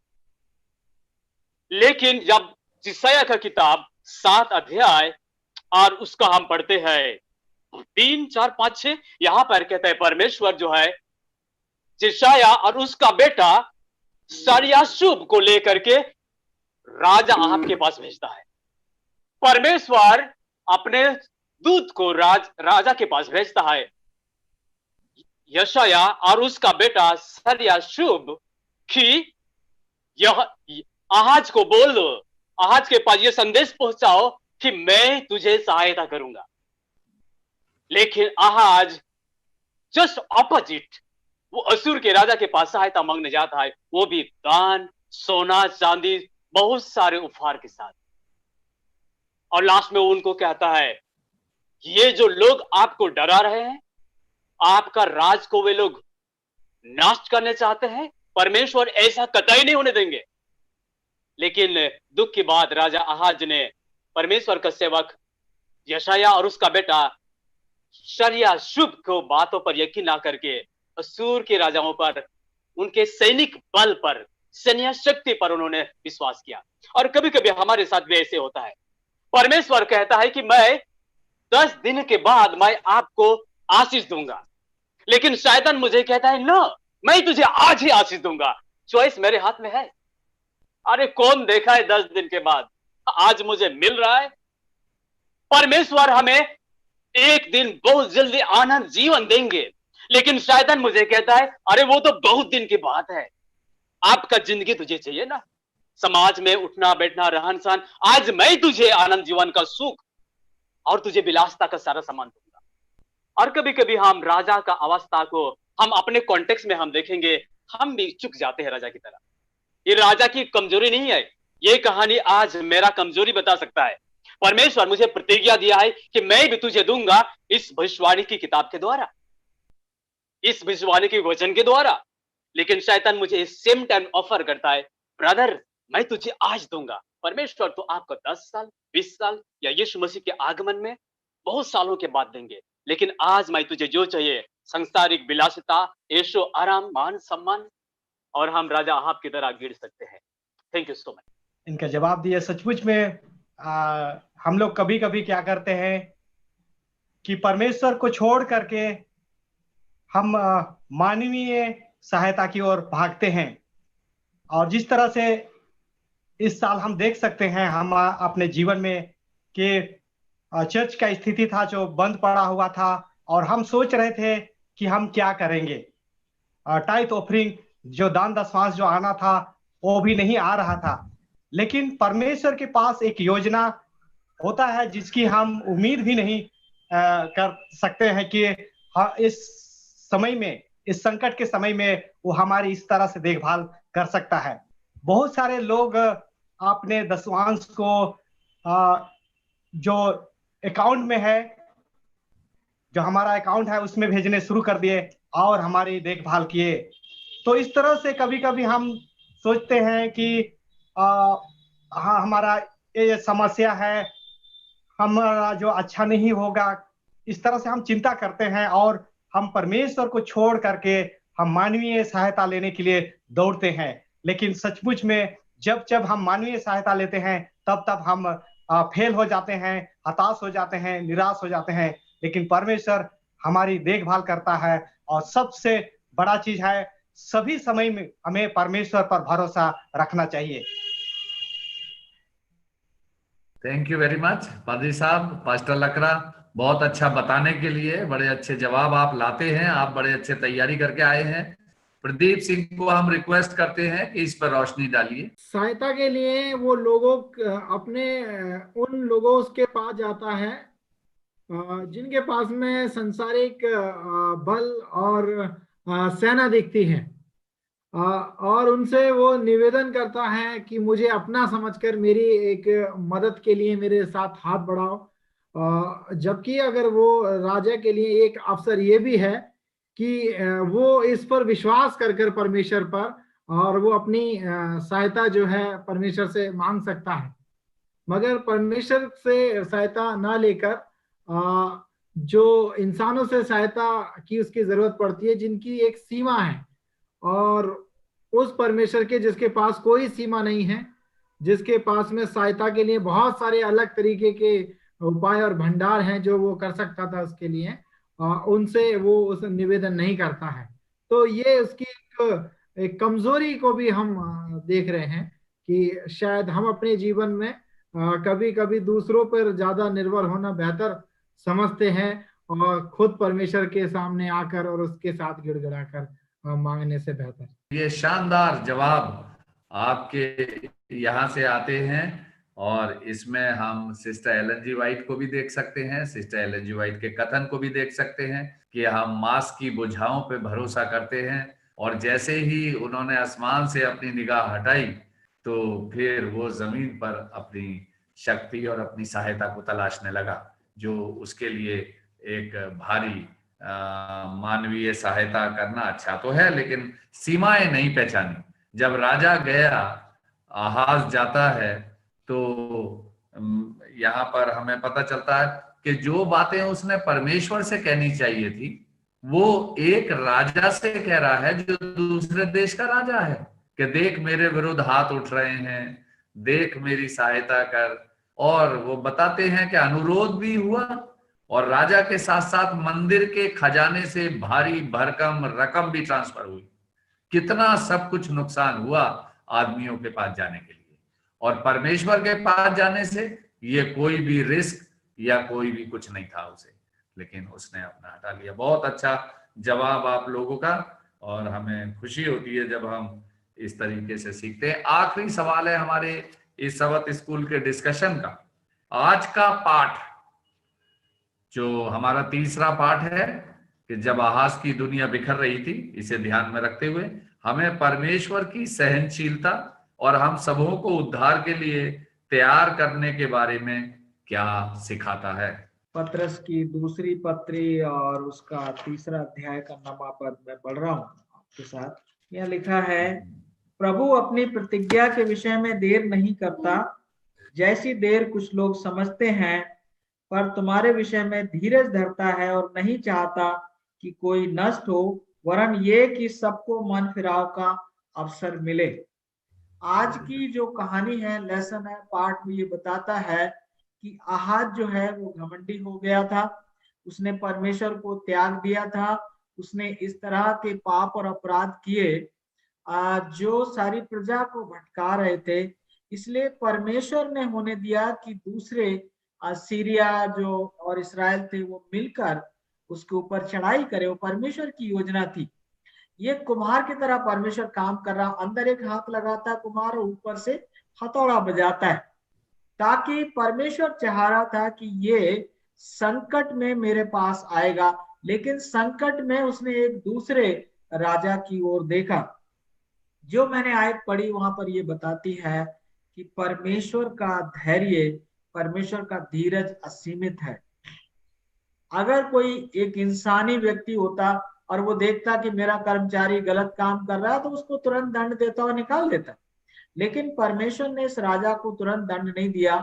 लेकिन जब जिसाया का किताब 7 अध्याय और उसका हम पढ़ते हैं 3, 4, 5, 6, यहां पर कहते हैं परमेश्वर जो है जिसाया और उसका बेटा सरियाशुब को लेकर के राजा आहाब के पास भेजता है। परमेश्वर अपने दूत को राजा के पास भेजता है। यशाया और उसका बेटा सरियाशुब कि यह आहाज को बोल दो, आहाज के पास यह संदेश पहुंचाओ कि मैं तुझे सहायता करूंगा। लेकिन आहाज जस्ट ऑपोजिट, वो असुर के राजा के पास सहायता मांगने जाता है, वो भी दान, सोना चांदी, बहुत सारे उपहार के साथ। और लास्ट में वो उनको कहता है, ये जो लोग आपको डरा रहे हैं, आपका राज को वे लोग नाश करने चाहते हैं, परमेश्वर ऐसा कतई नहीं होने देंगे। लेकिन दुख की बात, राजा आहाज ने परमेश्वर का सेवक यशाया और उसका बेटा सरियाशुब को बातों पर यकीन ना करके असूर के राजाओं पर, उनके सैनिक बल पर, सैन्य शक्ति पर उन्होंने विश्वास किया। और कभी कभी हमारे साथ भी ऐसे होता है। परमेश्वर कहता है कि मैं 10 दिन के बाद मैं आपको आशीष दूंगा, लेकिन शैतान मुझे कहता है ना, मैं तुझे आज ही आशीष दूंगा। चॉइस मेरे हाथ में है, अरे कौन देखा है 10 दिन के बाद, आज मुझे मिल रहा है। परमेश्वर हमें एक दिन बहुत जल्दी आनंद जीवन देंगे, लेकिन शैतान मुझे कहता है अरे वो तो बहुत दिन की बात है। आपका जिंदगी तुझे चाहिए ना, समाज में उठना बैठना रहन सहन, आज मैं तुझे आनंद जीवन का सुख और तुझे विलासता का सारा सामान दूंगा। और कभी कभी हम राजा का अवस्था को हम अपने कॉन्टेक्स्ट में हम देखेंगे, हम भी चुक जाते हैं राजा की तरह। ये राजा की कमजोरी नहीं है, ये कहानी आज मेरा कमजोरी बता सकता है। परमेश्वर मुझे प्रतिज्ञा दिया है कि मैं भी तुझे दूंगा इस भविष्यवाणी की किताब के द्वारा, इस भविष्यवाणी के वचन के द्वारा। लेकिन शैतान मुझे सेम टाइम ऑफर करता है, ब्रदर मैं तुझे आज दूंगा। परमेश्वर तो आपको 10 साल 20 साल या यीशु मसीह के आगमन में बहुत सालों के बाद देंगे, लेकिन आज मैं तुझे जो चाहिए, सांसारिक विलासिता, ऐशो आराम, मान सम्मान, और हम राजा अहाब की तरह गिर सकते हैं। Thank you so much. इनका जवाब दिया। सचमुच में हम लोग कभी कभी क्या करते हैं कि परमेश्वर को छोड़ करके हम मानवीय सहायता की ओर भागते हैं। और जिस तरह से इस साल हम देख सकते हैं हम अपने जीवन में कि चर्च का स्थिति था जो बंद पड़ा हुआ था, और हम सोच रहे थे कि हम क्या करेंगे। टाइथ ऑफरिंग जो दान दशमांश जो आना था वो भी नहीं आ रहा था। लेकिन परमेश्वर के पास एक योजना होता है जिसकी हम उम्मीद भी नहीं कर सकते हैं कि इस समय में, इस संकट के समय में वो हमारी इस तरह से देखभाल कर सकता है। बहुत सारे लोग अपने दशमांश को जो अकाउंट में है, जो हमारा अकाउंट है उसमें भेजने शुरू कर दिए और हमारी देखभाल किए। तो इस तरह से कभी कभी हम सोचते हैं कि हाँ हमारा ये समस्या है, हमारा जो अच्छा नहीं होगा, इस तरह से हम चिंता करते हैं और हम परमेश्वर को छोड़ करके हम मानवीय सहायता लेने के लिए दौड़ते हैं। लेकिन सचमुच में जब जब हम मानवीय सहायता लेते हैं तब तब हम फेल हो जाते हैं, हताश हो जाते हैं, निराश हो जाते हैं। लेकिन परमेश्वर हमारी देखभाल करता है, और सबसे बड़ा चीज है सभी समय में हमें परमेश्वर पर भरोसा रखना चाहिए। थैंक यू वेरी मच पादरी साहब, पास्टर लकड़ा, बहुत अच्छा बताने के लिए। बड़े अच्छे जवाब आप लाते हैं, आप बड़े अच्छे तैयारी करके आए हैं। प्रदीप सिंह को हम रिक्वेस्ट करते हैं कि इस पर रोशनी डालिए। सहायता के लिए वो लोगों अपने उन लोगों के पास जाता है जिनके पास में सांसारिक बल और सेना दिखती है, और उनसे वो निवेदन करता है कि मुझे अपना समझकर मेरी एक मदद के लिए मेरे साथ हाथ बढ़ाओ। जबकि अगर वो राजा के लिए एक अवसर ये भी है कि वो इस पर विश्वास कर परमेश्वर पर, और वो अपनी सहायता जो है परमेश्वर से मांग सकता है। मगर परमेश्वर से सहायता ना लेकर जो इंसानों से सहायता की उसकी जरूरत पड़ती है, जिनकी एक सीमा है, और उस परमेश्वर के जिसके पास कोई सीमा नहीं है, जिसके पास में सहायता के लिए बहुत सारे अलग तरीके के उपाय और भंडार हैं जो वो कर सकता था उसके लिए, उनसे वो उस निवेदन नहीं करता है। तो ये उसकी एक कमजोरी को भी हम देख रहे हैं कि शायद हम अपने जीवन में कभी कभी दूसरों पर ज्यादा निर्भर होना बेहतर समझते हैं, और खुद परमेश्वर के सामने आकर और उसके साथ गिड़गिड़ाकर मांगने से बेहतर। ये शानदार जवाब आपके यहाँ से आते हैं, और इसमें हम सिस्टर एलन जी वाइट को भी देख सकते हैं, सिस्टर एलन जी वाइट के कथन को भी देख सकते हैं कि हम मांस की बुझाओं पे भरोसा करते हैं, और जैसे ही उन्होंने आसमान से अपनी निगाह हटाई तो फिर वो जमीन पर अपनी शक्ति और अपनी सहायता को तलाशने लगा, जो उसके लिए एक भारी मानवीय सहायता करना अच्छा तो है, लेकिन सीमाएं नहीं पहचानी। जब राजा गया, आहाज जाता है, तो यहाँ पर हमें पता चलता है कि जो बातें उसने परमेश्वर से कहनी चाहिए थी वो एक राजा से कह रहा है जो दूसरे देश का राजा है, कि देख मेरे विरुद्ध हाथ उठ रहे हैं, देख मेरी सहायता कर। और वो बताते हैं कि अनुरोध भी हुआ, और राजा के साथ साथ मंदिर के खजाने से भारी भरकम रकम भी ट्रांसफर हुई। कितना सब कुछ नुकसान हुआ। आदमियों के पास जाने के लिए, और परमेश्वर के पास जाने से ये कोई भी रिस्क या कोई भी कुछ नहीं था उसे, लेकिन उसने अपना हटा लिया। बहुत अच्छा जवाब आप लोगों का, और हमें खुशी होती है जब हम इस तरीके से सीखते हैं। आखिरी सवाल है हमारे इस सबक स्कूल के डिस्कशन का। आज का पाठ जो हमारा तीसरा पाठ है कि जब आहाज की दुनिया बिखर रही थी, इसे ध्यान में रखते हुए हमें परमेश्वर की सहनशीलता और हम सबों को उद्धार के लिए तैयार करने के बारे में क्या सिखाता है। पत्रस की दूसरी पत्री और उसका तीसरा अध्याय का 9वां पद मैं पढ़ रहा हूं आपके साथ। यह लिखा है, प्रभु अपनी प्रतिज्ञा के विषय में देर नहीं करता, जैसी देर कुछ लोग समझते हैं, पर तुम्हारे विषय में धीरज धरता है और नहीं चाहता कि कोई नष्ट हो, वरन ये कि सबको मन फिराव का अवसर मिले। आज की जो कहानी है, लेसन है, पाठ में ये बताता है कि आहाज जो है वो घमंडी हो गया था, उसने परमेश्वर को त्याग दिया था, उसने इस तरह के पाप और अपराध किए जो सारी प्रजा को भटका रहे थे। इसलिए परमेश्वर ने होने दिया कि दूसरे सीरिया जो और इस्राएल थे वो मिलकर उसके ऊपर चढ़ाई करे। वो परमेश्वर की योजना थी। ये कुम्हार की तरह परमेश्वर काम कर रहा, अंदर एक हाथ लगाता है कुम्हार और ऊपर से हथौड़ा बजाता है, ताकि परमेश्वर चाह रहा था कि ये संकट में मेरे पास आएगा, लेकिन संकट में उसने एक दूसरे राजा की ओर देखा। जो मैंने आयत पढ़ी वहां पर ये बताती है कि परमेश्वर का धैर्य, परमेश्वर का धीरज असीमित है। अगर कोई एक इंसानी व्यक्ति होता और वो देखता कि मेरा कर्मचारी गलत काम कर रहा है तो उसको तुरंत दंड देता और निकाल देता, लेकिन परमेश्वर ने इस राजा को तुरंत दंड नहीं दिया,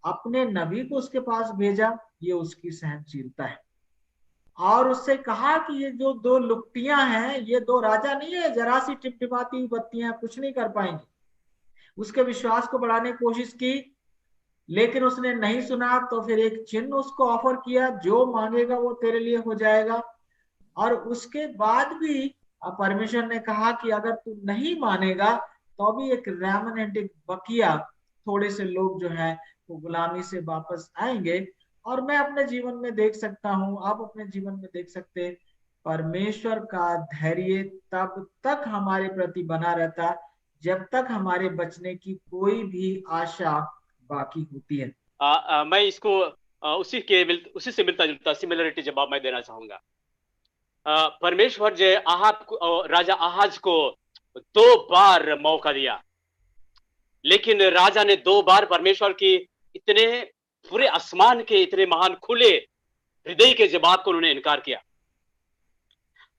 अपने नबी को उसके पास भेजा। ये उसकी सहनशीलता है। और उससे कहा कि ये जो दो लुकटियां हैं, ये दो राजा नहीं है, जरा सी टिपटिपाती हुई बत्तियां, कुछ नहीं कर पाएंगे। उसके विश्वास को बढ़ाने की कोशिश की, लेकिन उसने नहीं सुना। तो फिर एक चिन्ह उसको ऑफर किया, जो मांगेगा वो तेरे लिए हो जाएगा। और उसके बाद भी परमेश्वर ने कहा कि अगर तू नहीं मानेगा तो भी एक रेमनेंट, एक बकिया, थोड़े से लोग जो हैं वो गुलामी से वापस आएंगे। और मैं अपने जीवन में देख सकता हूं, आप अपने जीवन में देख सकते हैं, परमेश्वर का धैर्य तब तक हमारे प्रति बना रहता जब तक हमारे बचने की कोई भी आशा बाकी होती है। मैं इसको उसी से मिलता जुलता सिमिलरिटी जवाब मैं देना चाहूंगा। परमेश्वर जो राजा आहाज को 2 बार मौका दिया, लेकिन राजा ने 2 बार परमेश्वर की इतने पूरे आसमान के इतने महान खुले हृदय के जवाब को उन्होंने इनकार किया।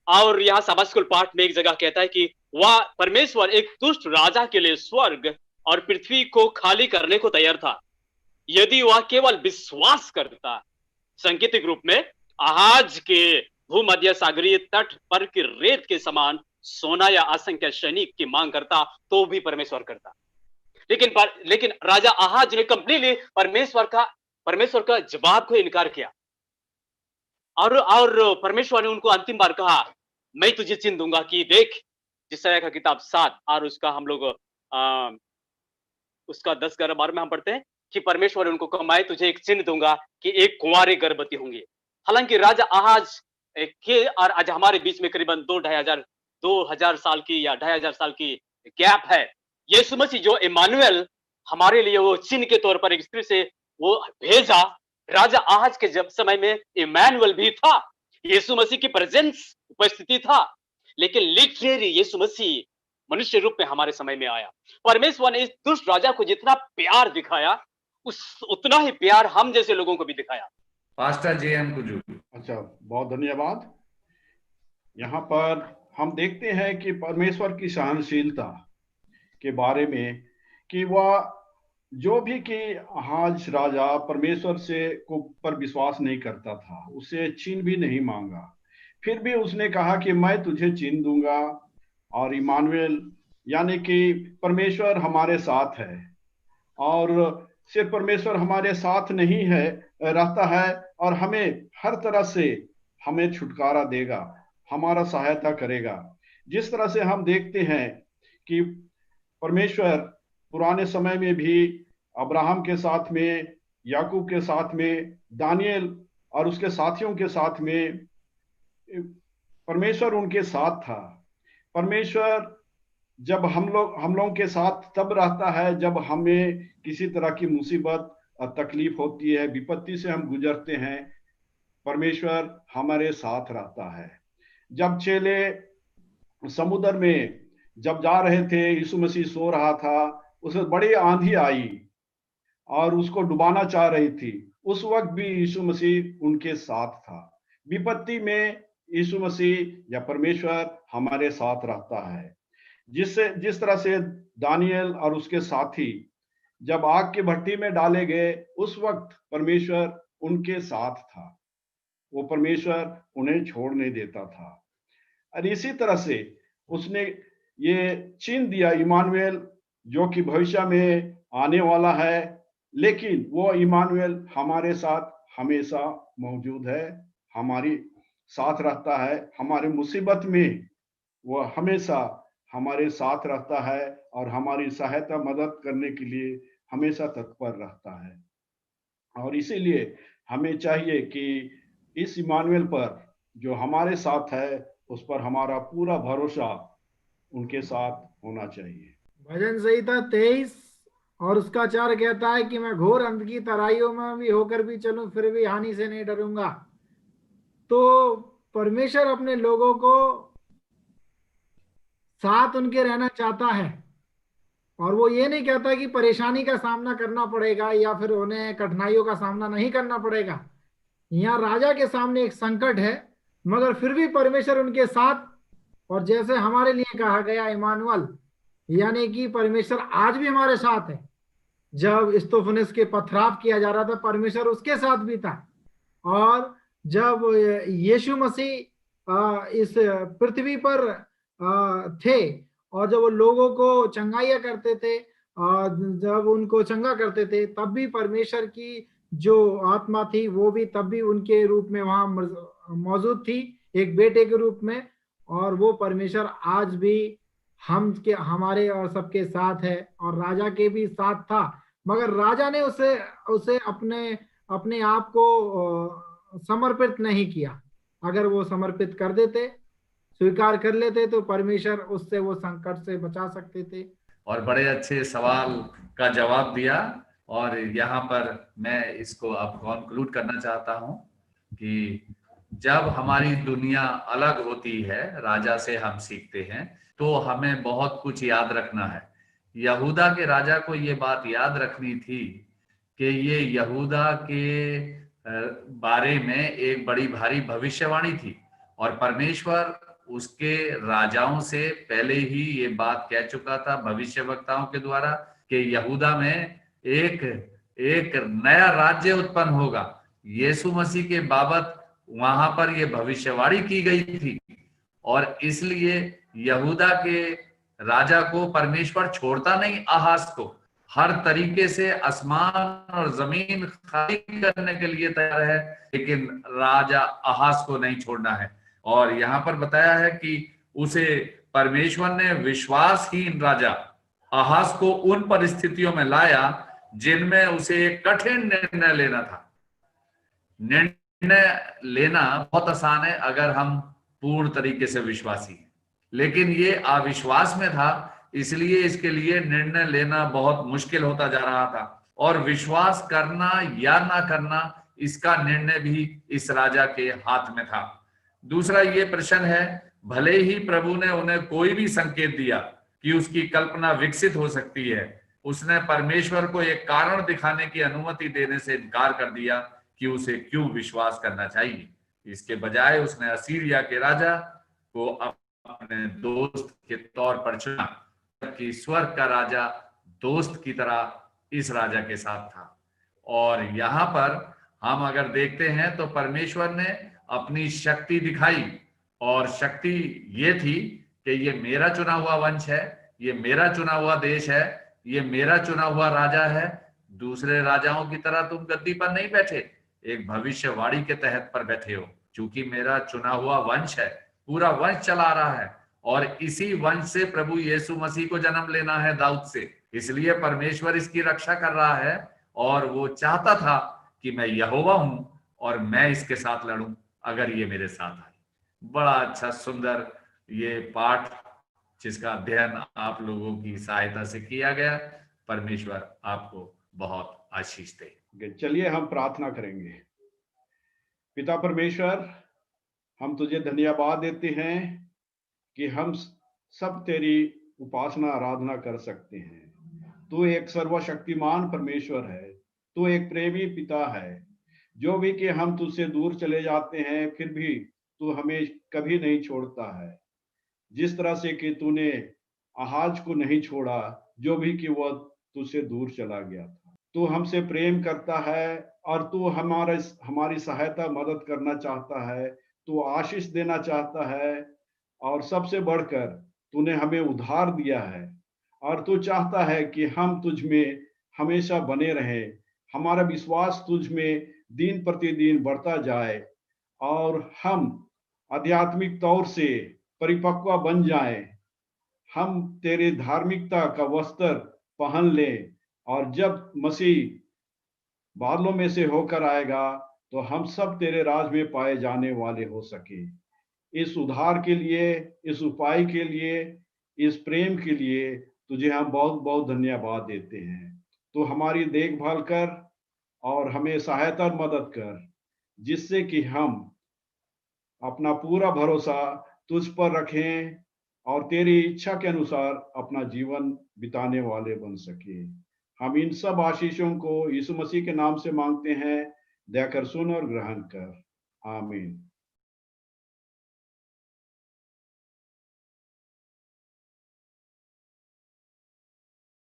और यहाँ सबक स्कूल पाठ में एक जगह कहता है कि वह परमेश्वर एक दुष्ट राजा के लिए स्वर्ग और पृथ्वी को खाली करने को तैयार था, यदि वह केवल विश्वास करता। सांकेतिक रूप में आहाज के भूमध्य सागरीय तट पर की रेत के समान सोना या असंख्य सैनिक की मांग करता तो भी परमेश्वर करता। लेकिन राजा आहाज ने कंप्लीटली परमेश्वर का जवाब को इनकार किया। और परमेश्वर ने उनको अंतिम बार कहा, मैं तुझे चिन्ह दूंगा कि देख, जिसया का किताब 7 और उसका हम लोग उसका 10-11 में हम पढ़ते हैं कि परमेश्वर ने उनको कहा, मैं तुझे एक चिन्ह दूंगा कि एक कुंवारी गर्भवती होंगी। हालांकि राजा आहाज के और आज हमारे बीच में करीबन 2000 साल की या 2500 साल की गैप है। यीशु मसीह जो इमानुएल हमारे लिए वो चिन्ह के तौर पर एक स्त्री से वो भेजा, राजा आहाज के जब समय में इमानुएल भी था, यीशु मसीह की प्रेजेंस उपस्थिति था, लेकिन लिटरेरी यीशु मसीह मनुष्य रूप में हमारे समय में आया। परमेश्वर ने इस दुष्ट राजा को जितना प्यार दिखाया, उतना ही प्यार हम जैसे लोगों को भी दिखाया। Pastor J M. कुजूर। अच्छा, बहुत धन्यवाद। यहाँ पर हम देखते हैं कि परमेश्वर की सहनशीलता के बारे में कि वह जो भी कि आहाज राजा परमेश्वर से को पर विश्वास नहीं करता था, उससे चिन्ह भी नहीं मांगा, फिर भी उसने कहा कि मैं तुझे चिन्ह दूंगा। और इमानुएल यानी कि परमेश्वर हमारे साथ है। और सिर्फ परमेश्वर हमारे साथ नहीं है रहता है और हमें हर तरह से हमें छुटकारा देगा, हमारा सहायता करेगा। जिस तरह से हम देखते हैं कि परमेश्वर पुराने समय में भी अब्राहम के साथ में, याकूब के साथ में, दानियल और उसके साथियों के साथ में परमेश्वर उनके साथ था। परमेश्वर जब हम लोगों के साथ तब रहता है जब हमें किसी तरह की मुसीबत और तकलीफ होती है, विपत्ति से हम गुजरते हैं, परमेश्वर हमारे साथ रहता है। जब चेले समुद्र में जब जा रहे थे, यीशु मसीह सो रहा था, उसमें बड़ी आंधी आई और उसको डुबाना चाह रही थी, उस वक्त भी यीशु मसीह उनके साथ था। विपत्ति में यीशु मसीह या परमेश्वर हमारे साथ रहता है। जिस तरह से दानियल और उसके साथी जब आग की भट्टी में डाले गए, उस वक्त परमेश्वर उनके साथ था, वो परमेश्वर उन्हें छोड़ नहीं देता था। और इसी तरह से उसने ये चिन्ह दिया इमानुएल, जो कि भविष्य में आने वाला है, लेकिन वो इमानुएल हमारे साथ हमेशा मौजूद है, हमारी साथ रहता है। हमारे मुसीबत में वो हमेशा हमारे साथ रहता है और हमारी सहायता मदद करने के लिए हमेशा तत्पर रहता है। और इसीलिए हमें चाहिए कि इस इमानुएल पर जो हमारे साथ है, उस पर हमारा पूरा भरोसा उनके साथ होना चाहिए। भजन संहिता 23 और उसका 4 कहता है कि मैं घोर अंध की तराइयों में भी होकर भी चलूं, फिर भी हानि से नहीं डरूंगा। तो परमेश्वर अपने लोगों को साथ उनके रहना चाहता है, और वो ये नहीं कहता कि परेशानी का सामना करना पड़ेगा या फिर उन्हें कठिनाइयों का सामना नहीं करना पड़ेगा। यहाँ राजा के सामने एक संकट है, मगर फिर भी परमेश्वर उनके साथ, और जैसे हमारे लिए कहा गया इमानुएल, यानी कि परमेश्वर आज भी हमारे साथ है। जब स्तोफनस के पथराव किया जा रहा था, परमेश्वर उसके साथ भी था। और जब यीशु मसीह इस पृथ्वी पर थे और जब वो लोगों को चंगाइयाँ करते थे, जब उनको चंगा करते थे, तब भी परमेश्वर की जो आत्मा थी वो भी तब भी उनके रूप में वहां मौजूद थी, एक बेटे के रूप में। और वो परमेश्वर आज भी हमारे और सबके साथ है, और राजा के भी साथ था। मगर राजा ने उसे अपने आप को समर्पित नहीं किया। अगर वो समर्पित कर देते, स्वीकार कर लेते, तो परमेश्वर उससे वो संकट से बचा सकते थे। और बड़े अच्छे सवाल का जवाब दिया। और यहाँ पर मैं इसको अब कॉन्क्लूड करना चाहता हूँ कि जब हमारी दुनिया अलग होती है, राजा से हम सीखते हैं, तो हमें बहुत कुछ याद रखना है। यहूदा के राजा को ये बात याद रखनी थी कि ये यहूदा के बारे में एक बड़ी भारी भविष्यवाणी थी, और परमेश्वर उसके राजाओं से पहले ही ये बात कह चुका था भविष्यवक्ताओं के द्वारा कि यहूदा में एक नया राज्य उत्पन्न होगा। यीशु मसीह के बाबत वहां पर ये भविष्यवाणी की गई थी, और इसलिए यहूदा के राजा को परमेश्वर छोड़ता नहीं। आहाज को हर तरीके से आसमान और जमीन खाली करने के लिए तैयार है, लेकिन राजा आहाज को नहीं छोड़ना है। और यहाँ पर बताया है कि उसे परमेश्वर ने विश्वासहीन राजा आहाज को उन परिस्थितियों में लाया जिनमें उसे एक कठिन निर्णय लेना था। निर्णय लेना बहुत आसान है अगर हम पूर्ण तरीके से विश्वासी हैं, लेकिन ये अविश्वास में था, इसलिए इसके लिए निर्णय लेना बहुत मुश्किल होता जा रहा था। और विश्वास करना या ना करना, इसका निर्णय भी इस राजा के हाथ में था। दूसरा ये प्रश्न है, भले ही प्रभु ने उन्हें कोई भी संकेत दिया कि उसकी कल्पना विकसित हो सकती है, उसने परमेश्वर को एक कारण दिखाने की अनुमति देने से इनकार कर दिया कि उसे क्यों विश्वास करना चाहिए। इसके बजाय उसने असीरिया के राजा को अपने दोस्त के तौर पर चुना, कि स्वर्ग का राजा दोस्त की तरह इस राजा के साथ था। और यहाँ पर हम अगर देखते हैं तो परमेश्वर ने अपनी शक्ति दिखाई, और शक्ति ये थी कि ये मेरा चुना हुआ वंश है, ये मेरा चुना हुआ देश है, ये मेरा चुना हुआ राजा है। दूसरे राजाओं की तरह तुम गद्दी पर नहीं बैठे, एक भविष्यवाणी के तहत पर बैठे हो। चूंकि मेरा चुना हुआ वंश है, पूरा वंश चला रहा है, और इसी वंश से प्रभु यीशु मसीह को जन्म लेना है दाऊद से। इसलिए परमेश्वर इसकी रक्षा कर रहा है और वो चाहता था कि मैं यहोवा हूं और मैं इसके साथ लड़ूं अगर ये मेरे साथ आए। बड़ा अच्छा सुंदर ये पाठ जिसका अध्ययन आप लोगों की सहायता से किया गया। परमेश्वर आपको बहुत आशीष दे। चलिए हम प्रार्थना करेंगे। पिता परमेश्वर, हम तुझे धन्यवाद देते हैं कि हम सब तेरी उपासना आराधना कर सकते हैं। तू एक सर्वशक्तिमान परमेश्वर है, तू एक प्रेमी पिता है। जो भी कि हम तुझसे दूर चले जाते हैं फिर भी तू हमें कभी नहीं छोड़ता है। जिस तरह से कि तूने आहाज को नहीं छोड़ा, जो भी कि वह तुझसे दूर चला गया था। तू हमसे प्रेम करता है और तू हमारी सहायता मदद करना चाहता है, तू आशीष देना चाहता है और सबसे बढ़कर तूने हमें उद्धार दिया है और तू चाहता है कि हम तुझ में हमेशा बने रहें। हमारा विश्वास तुझ में दिन प्रतिदिन बढ़ता जाए और हम आध्यात्मिक तौर से परिपक्व बन जाएं। हम तेरे धार्मिकता का वस्त्र पहन लें और जब मसीह बादलों में से होकर आएगा तो हम सब तेरे राज में पाए जाने वाले हो सके। इस उद्धार के लिए, इस उपाय के लिए, इस प्रेम के लिए तुझे हम बहुत बहुत धन्यवाद देते हैं। तो हमारी देखभाल कर और हमें सहायता और मदद कर, जिससे कि हम अपना पूरा भरोसा तुझ पर रखें और तेरी इच्छा के अनुसार अपना जीवन बिताने वाले बन सके। हम इन सब आशीषों को यीशु मसीह के नाम से मांगते हैं। दया कर सुन और ग्रहण कर। आमीन।